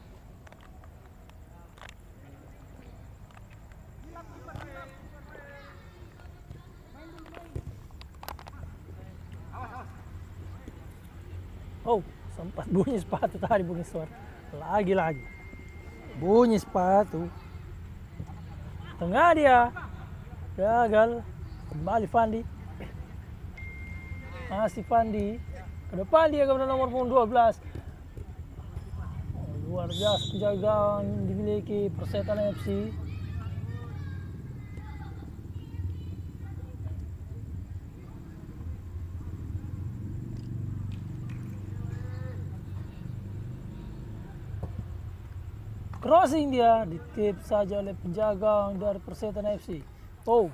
Pas bunyi sepatu tadi bunyi suara. Lagi-lagi. Bunyi sepatu. Tengah dia. Gagal. Kembali Fandi. Masih Fandi. Ke depan dia kepada nomor punggung 12. Luar biasa penjagaan dimiliki Persetan FC. Crossing dia ditip saja oleh penjaga dari Persetan FC. Oh.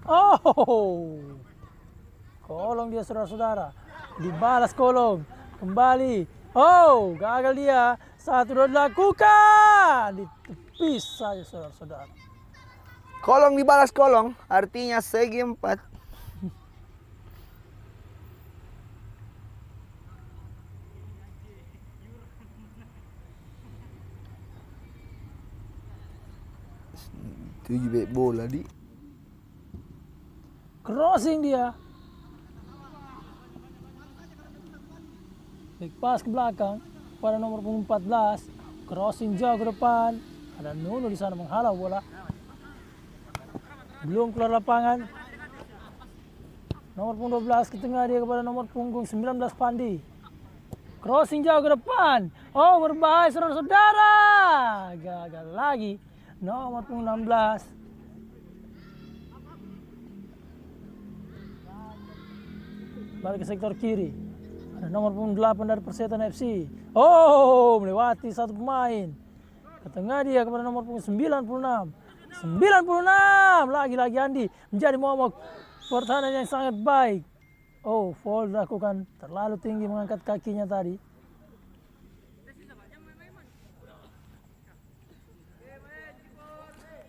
Oh. Kolong dia saudara-saudara. Dibalas kolong. Kembali. Oh, gagal dia. Satu dua dilakukan. Ditepis saja saudara-saudara. Kolong dibalas kolong, artinya segi 4. Tujuh bek bola di. Crossing dia. Back pass ke belakang pada nomor punggung 14. Crossing jauh ke depan. Ada Nuno di sana menghalau bola. Belum keluar lapangan. Nomor punggung 12 ke tengah dia kepada nomor punggung 19 Pandi. Crossing jauh ke depan. Oh, berbahaya saudara-saudara. Gagal lagi. Nomor punggung 16. Balik ke sektor kiri. Ada nomor punggung 8 dari Persetan FC. Oh, melewati satu pemain. Ke tengah dia kepada nomor punggung 96. 96. Lagi-lagi Andi menjadi momok pertahanan yang sangat baik. Oh, foul dilakukan. Terlalu tinggi mengangkat kakinya tadi.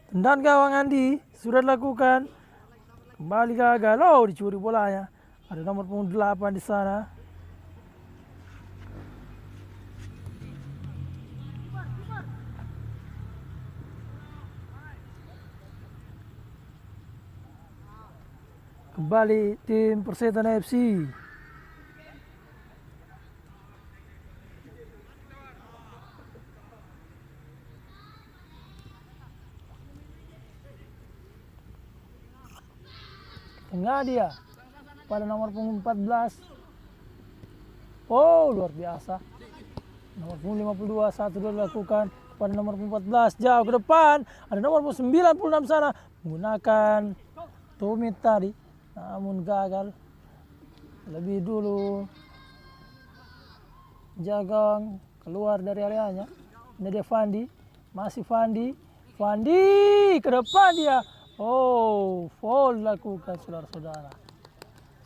Tendang gawang Andi sudah dilakukan. Kembali gagal. Oh, dicuri bolanya. Ada nomor punggung 8 di sana. Kembali tim Persetan FC. Tengah dia pada nomor punggung 14. Oh, luar biasa. Nomor punggung 52 satu dua dilakukan pada nomor punggung 14 jauh ke depan. Ada nomor punggung 96 sana menggunakan tumit tadi, namun gagal. Lebih dulu Jagong keluar dari areanya. Ini dia Fandi, masih Fandi. Fandi ke depan dia. Oh, foul dilakukan saudara-saudara.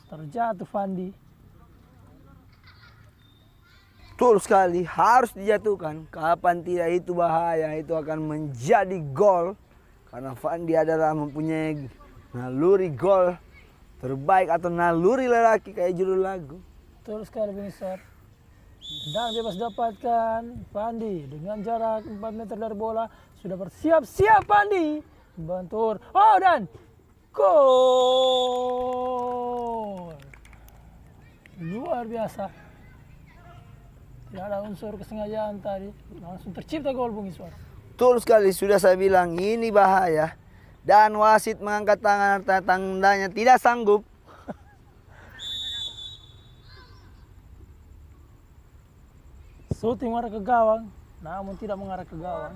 Terjatuh Fandi. Betul sekali, harus dijatuhkan. Kapan tidak itu bahaya, itu akan menjadi gol. Karena Fandi adalah mempunyai naluri gol terbaik atau naluri lelaki kayak judul lagu. Betul sekali Bingsar. Dan bebas dapatkan Fandi dengan jarak 4 meter dari bola. Sudah bersiap-siap Fandi. Bentur. Oh, dan gol. Luar biasa. Tidak ada unsur kesengajaan tadi. Langsung tercipta gol Bung Iswar. Betul sekali, sudah saya bilang ini bahaya. Dan wasit mengangkat tangan, tandanya tidak sanggup. Shooting mengarah ke gawang, namun tidak mengarah ke gawang.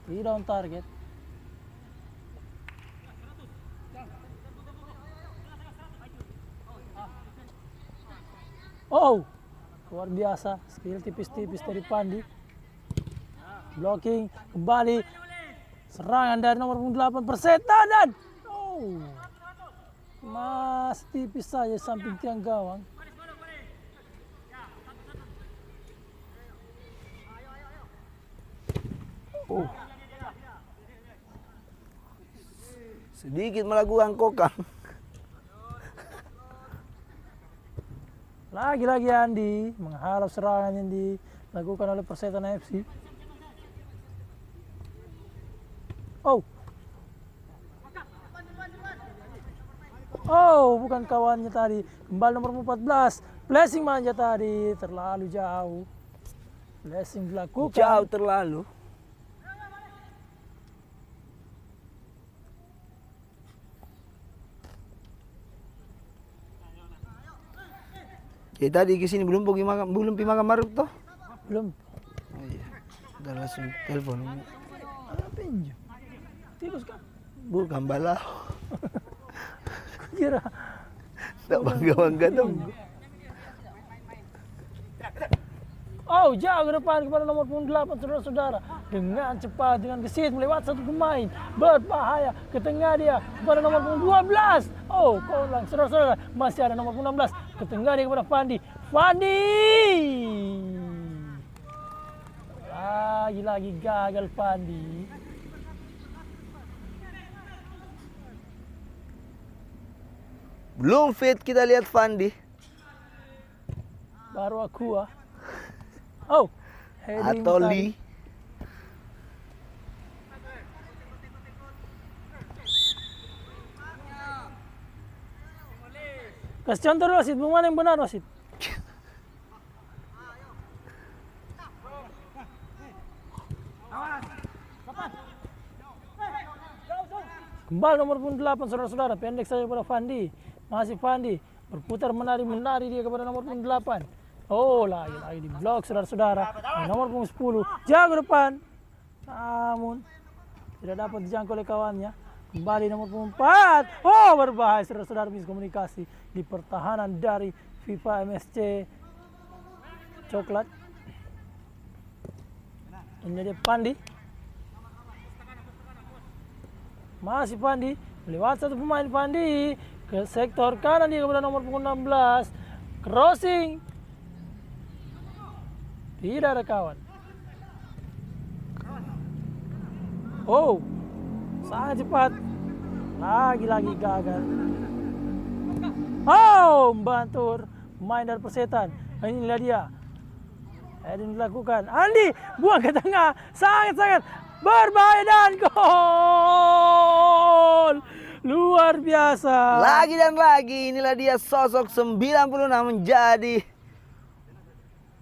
Tidak on target. Oh, luar biasa. Skill tipis-tipis dari Pandi. Blocking, kembali. Serangan dari nomor 8 Persetan dan oh, masih tipis saja samping tiang gawang. Oh. Sedikit melakukan kokang. Lagi-lagi Andi menghalau serangan yang dilakukan oleh Persetan FC. Oh. Oh, bukan kawannya tadi. Kembali nomor 14. Blessing manja tadi, terlalu jauh. Blessing dilakukan. Jauh terlalu. Ya tadi ke sini belum pi makan maruk toh? Belum. Oh iya. Udah langsung telepon. Apa ini? Tikus kan? Bukan balau. Kira. Tak bangga-bangga dong. Oh, jauh ke depan kepada nomor punggung 8 saudara-saudara. Dengan cepat, dengan gesit melewati satu pemain. Berbahaya. Ke tengah dia kepada nomor punggung 12. Oh, kolang saudara-saudara. Masih ada nomor punggung 16. Ke tengah dia kepada Fandi. Fandi! Lagi-lagi gagal Fandi. Belum fit kita lihat Fandi. Baru aku ah. Oh, heading Atau tadi. Lee. Kasih contoh dulu Wasit, mana yang benar Wasit? Kembali nomor punggung 8 saudara-saudara, pendek saja kepada Fandi. Masih Fandi, berputar menari dia kepada nomor punggung 8. Oh, lagi di blok saudara-saudara. Nomor punggung 10, jauh ke depan. Namun tidak dapat dijangkau oleh kawannya. Kembali nomor punggung 4. Oh, berbahaya saudara-saudara, miskomunikasi di pertahanan dari FIFA MSC Coklat. Ini dia Fandi. Masih Fandi, melewati satu pemain Fandi ke sektor kanan dia kepada nomor punggung 16. Crossing. Tidak ada kawan. Oh, sangat cepat. Lagi-lagi gagal. Oh, membantu pemain dari Persetan. Inilah dia. Ini dilakukan. Andi buang ke tengah. Sangat-sangat berbahaya dan gol. Luar biasa. Lagi dan lagi inilah dia sosok 96 menjadi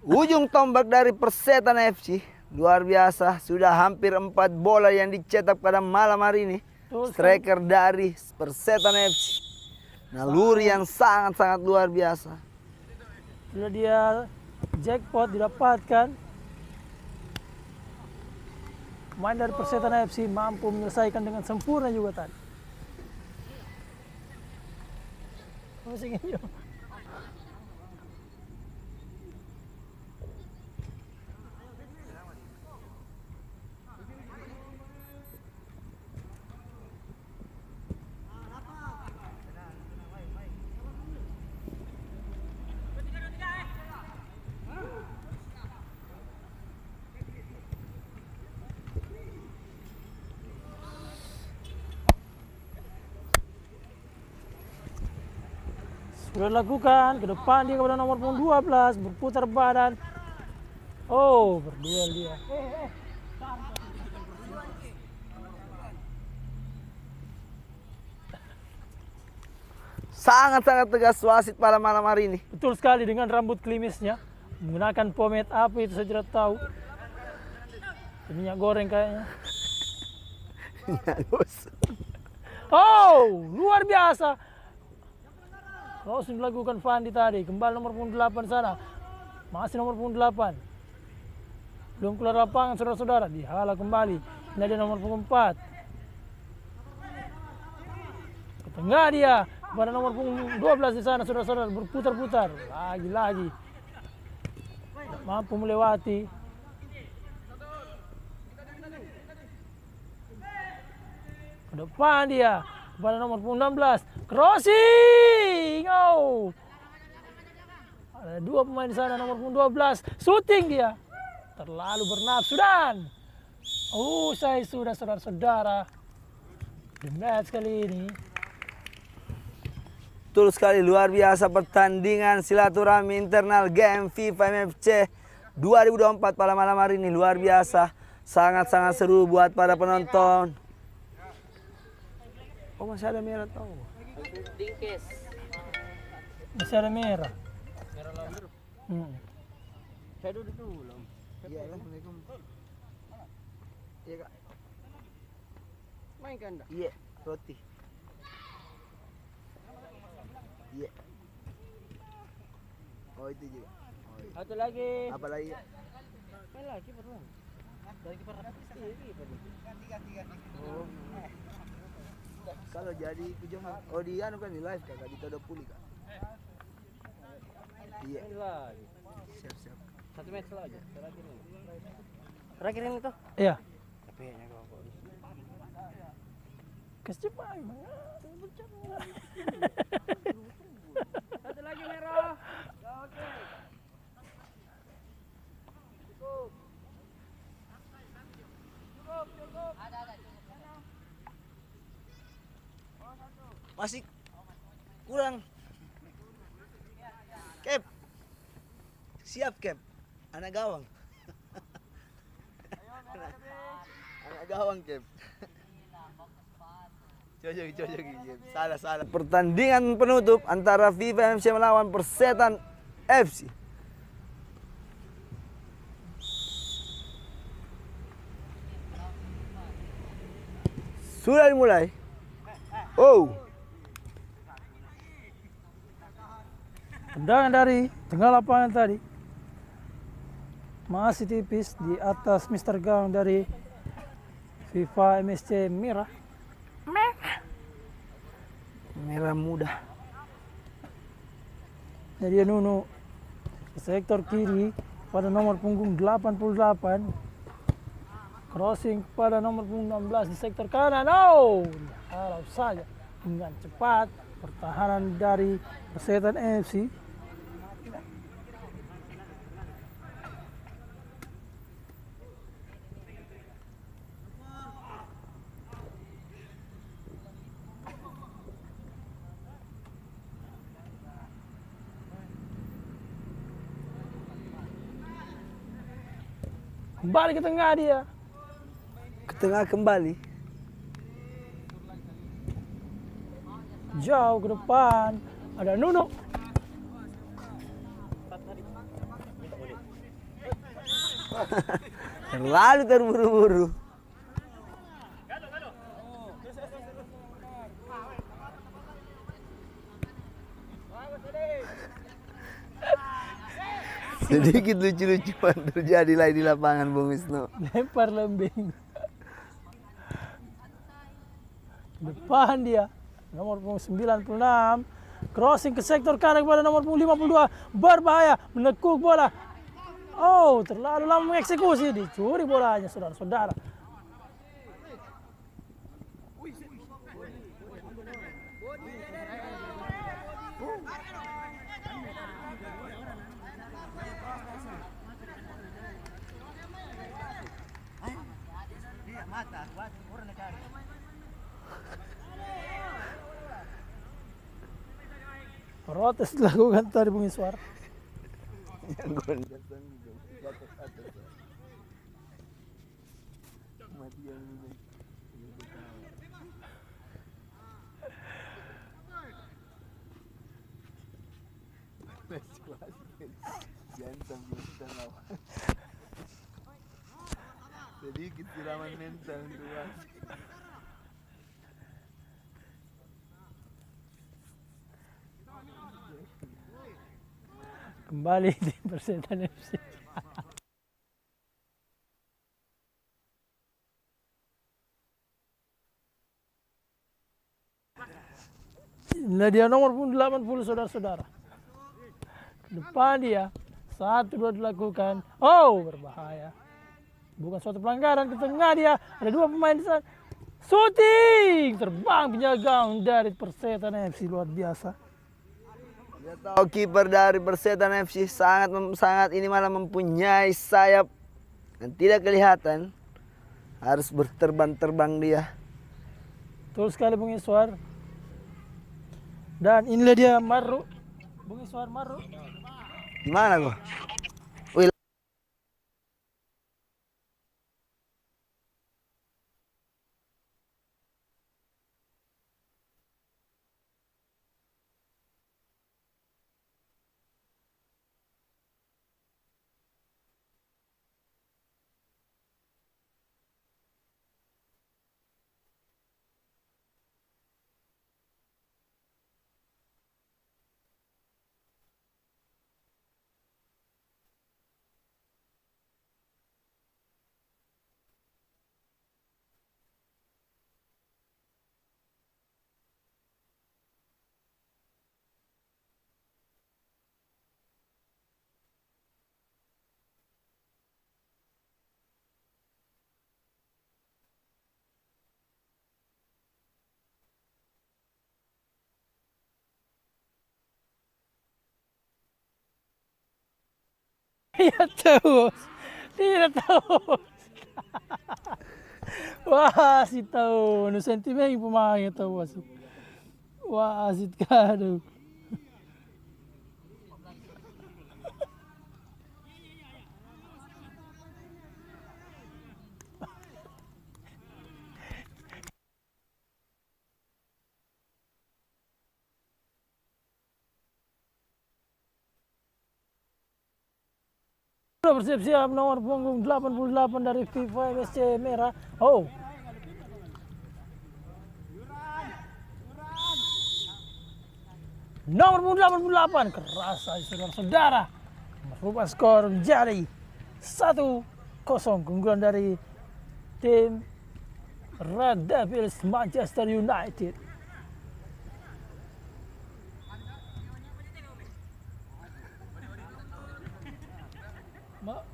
ujung tombak dari Persetan FC. Luar biasa, sudah hampir 4 bola yang dicetak pada malam hari ini. Striker dari Persetan FC. Naluri yang sangat-sangat luar biasa. Sudah dia jackpot didapatkan. Pemain dari Persetan FC mampu menyelesaikan dengan sempurna juga tadi. Pusing aja. Sudah dilakukan, ke depan dia kepada nomor punggung 12, berputar badan. Oh, berduel dia. Sangat-sangat tegas wasit pada malam hari ini. Betul sekali dengan rambut klimisnya. Menggunakan pomade apa itu saya tidak tahu. Minyak goreng kayaknya. Oh, luar biasa. Langsung dilakukan Fandi tadi. Kembali nomor punggung 8 sana. Masih nomor punggung 8. Belum keluar lapangan saudara-saudara. Dihala kembali. Ini ada nomor punggung 4. Ke tengah dia. Pada nomor punggung 12 di sana saudara-saudara. Berputar-putar. Lagi-lagi. Tidak mampu melewati. Ke depan dia. Pada nomor punggung 16. Crossing. Oh. Ada 2 pemain di sana nomor punggung 12. Shooting dia. Terlalu bernafsu dan saya sudah saudara-saudara. The match kali ini. Betul sekali, luar biasa pertandingan silaturahmi internal game FIFA MFC 2024 pada malam hari ini. Luar biasa. Sangat-sangat seru buat para penonton. Oh, masih ada merah tahu. Dingkes. Masih ada merah. Merah lawan biru. Saya duduk dulu. Iya, Assalamualaikum. Iya, Kak. Main kan enggak? Iya, roti. Iya. Oh, itu juga. Oh, iya. Satu lagi. Apa lagi? Main lagi perlu. Dari kiper. Iya, kiper. Oh. Kalau jadi kujangan, oh di anu kan di live Kak, di Todo Puli Kak. Iya, Main lagi. siap. Satu match lagi. Terakhir ini tuh. Iya. Capeknya kau. Kecepat. Satu lagi merah. Oke. masih kurang. Kep. Siap, Kep. Anak gawang. Anak gawang, Kep. Cocok, Kep. Salah. Pertandingan penutup antara Viva MC melawan Persetan FC. Sudah dimulai. Oh, Tendangan dari tengah lapangan tadi. Masih tipis di atas Mr. Gawang dari Viva MSC Merah. merah muda. Jadi Nuno ke sektor kiri pada nomor punggung 88. Crossing pada nomor punggung 16 di sektor kanan. Oh, halau saja dengan cepat pertahanan dari Persetan FC. Kembali ke tengah dia. Ke tengah kembali. Jauh ke depan. Ada Nuno. Terlalu terburu-buru. Sedikit lucu-lucuan terjadi lagi di lapangan, Bung Wisnu. Lempar lembing. Depan dia. Nomor punggung 96. Crossing ke sektor kanan kepada nomor punggung 52. Berbahaya. Menekuk bola. Oh, terlalu lama mengeksekusi. Dicuri bolanya, saudara-saudara. Protes dilakukan tadi Bung Iswar. Yang gol datang juga atas. Mati yang ini. Jantan lawan. Sedikit siraman mental untuk wasit. Kembali di Persetan FC. Nah dia nomor pun 80 saudara-saudara. Depan dia. 1-2 dilakukan. Oh, berbahaya. Bukan suatu pelanggaran, ke tengah dia. Ada dua pemain di sana. Shooting! Terbang penjaga dari Persetan FC, luar biasa. Kita tahu kiper dari Persetan FC sangat ini malah mempunyai sayap yang tidak kelihatan. Harus berterbang-terbang dia. Betul sekali Bung Iswar. Dan inilah dia Maru. Bung Iswar Maru. Gimana kok? Tidak terus. Tidak terus. Wah, si tahu. Nu sentimen pemain tahu masuk. Wah, asit kado. Sudah bersiap-siap nomor punggung 88 dari FIFA MSC Merah. Oh. Nomor punggung 88 keras saudara-saudara. Merubah skor menjadi 1-0 keunggulan dari tim Red Devils Manchester United.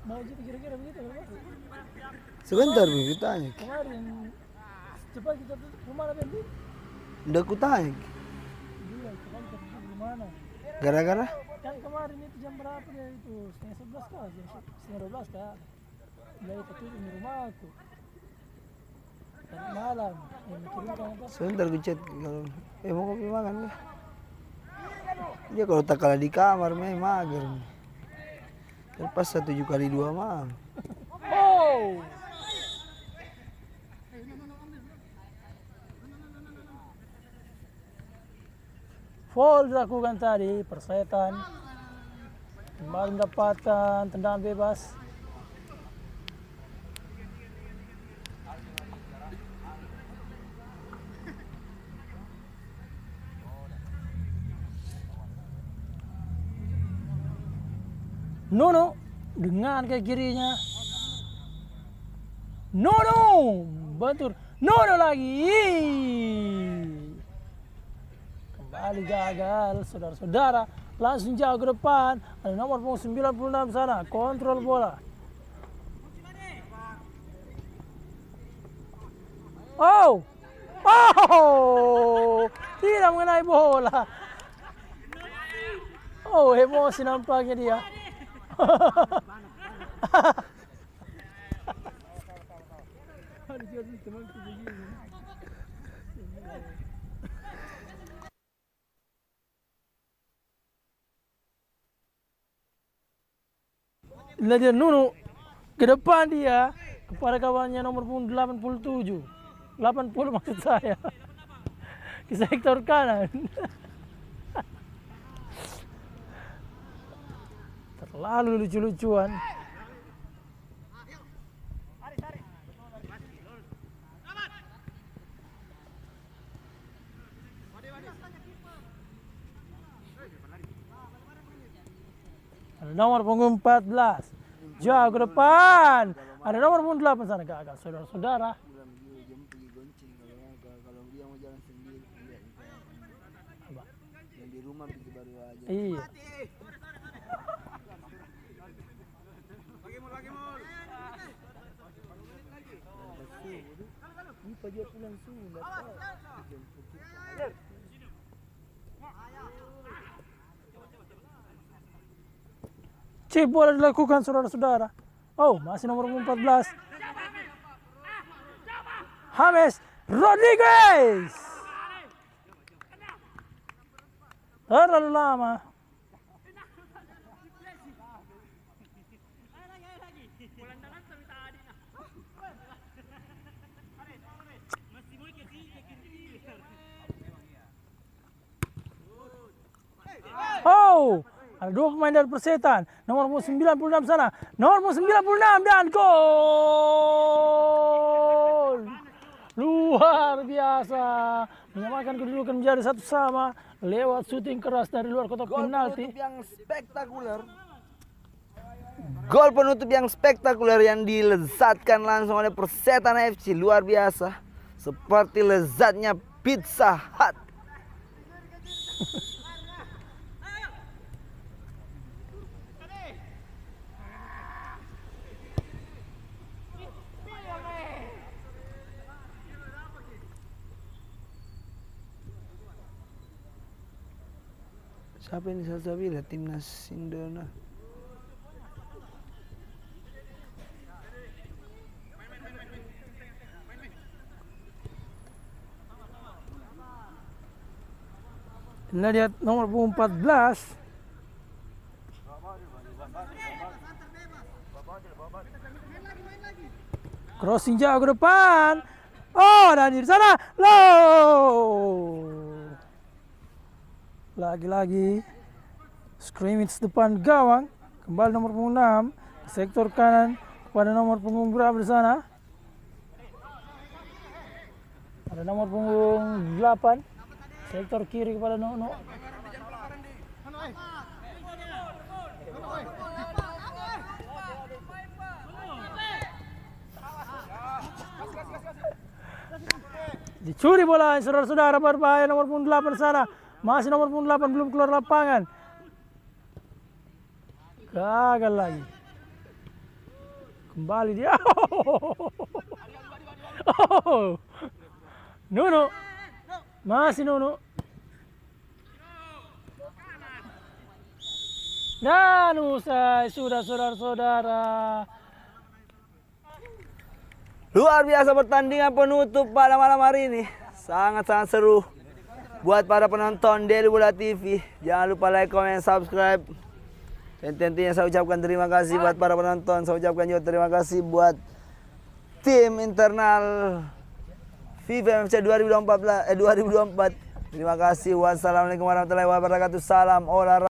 Mau jadi kira-kira begitu Pak? Sebentar Bu, kita tanya. Kemarin cepat kita tutup kemana Ben? Udah ku tanya. Iya, kemarin kita tutup gimana? Gara-gara? Kan kemarin itu jam berapa ya itu? Setengah 11 kah? Setengah 12 kah? Dari kita tutup di rumah aku. Dan malam, yang kirimkan apa? Sebentar ku chat kalau mau kopi makan lah. Dia kalau tak kalah di kamar main mager. Lepas 7x2 mah. Oh! Foul dilakukan tadi, Persetan kembali mendapatkan tendangan bebas. Nono dengan kaki kirinya. Nono bentur. Nono lagi. Kembali gagal saudara-saudara. Langsung jauh ke depan. Ada nomor punggung 96 sana. Kontrol bola. Oh. Oh. Tidak mengenai bola. Oh, emosi nampaknya dia. Dia Nuno ke depan dia kepada kawannya nomor punggung 87. 80 maksud saya. Ke sektor kanan. Terlalu lucu-lucuan. Ada nomor punggung 14. Jauh ke depan. Ada nomor punggung 8 sana gagal saudara-saudara. Kalau dia mau jalan sendiri, yang di rumah begitu baru aja. Iya. Cip bola dilakukan saudara-saudara. Oh, masih nomor 14. James Rodriguez. Terlalu lama. Oh, ada dua pemain dari Persetan. Nomor 96 sana. Nomor 96 dan gol. Luar biasa. Menyamakan kedudukan menjadi 1-1 lewat syuting keras dari luar kotak penalti. Yang spektakuler. Gol penutup yang spektakuler yang dilezatkan langsung oleh Persetan FC. Luar biasa. Seperti lezatnya Pizza Hut. Siapa ini Salsabila timnas Indonesia? Nah, lihat nomor punggung 14. Crossing jauh ke depan. Oh, dan di sana. Low. Lagi-lagi. Scrimmage depan gawang. Kembali nomor punggung 6. Sektor kanan kepada nomor punggung berapa di sana? Ada nomor punggung 8. Sektor kiri kepada Nono. Dicuri bola, saudara-saudara, berbahaya nomor punggung 8 sana. Masih nomor punggung 8 belum keluar lapangan. Gagal lagi. Kembali dia. Oh. Nuno. Masih Nuno. Dan usai sudah saudara-saudara. Luar biasa pertandingan penutup pada malam hari ini. Sangat-sangat seru. Buat para penonton Daily Bola TV, jangan lupa like, comment, subscribe. Dan tentunya saya ucapkan terima kasih buat para penonton. Saya ucapkan juga terima kasih buat tim internal FIFA MC 2024. Terima kasih. Wassalamualaikum warahmatullahi wabarakatuh. Salam olahraga.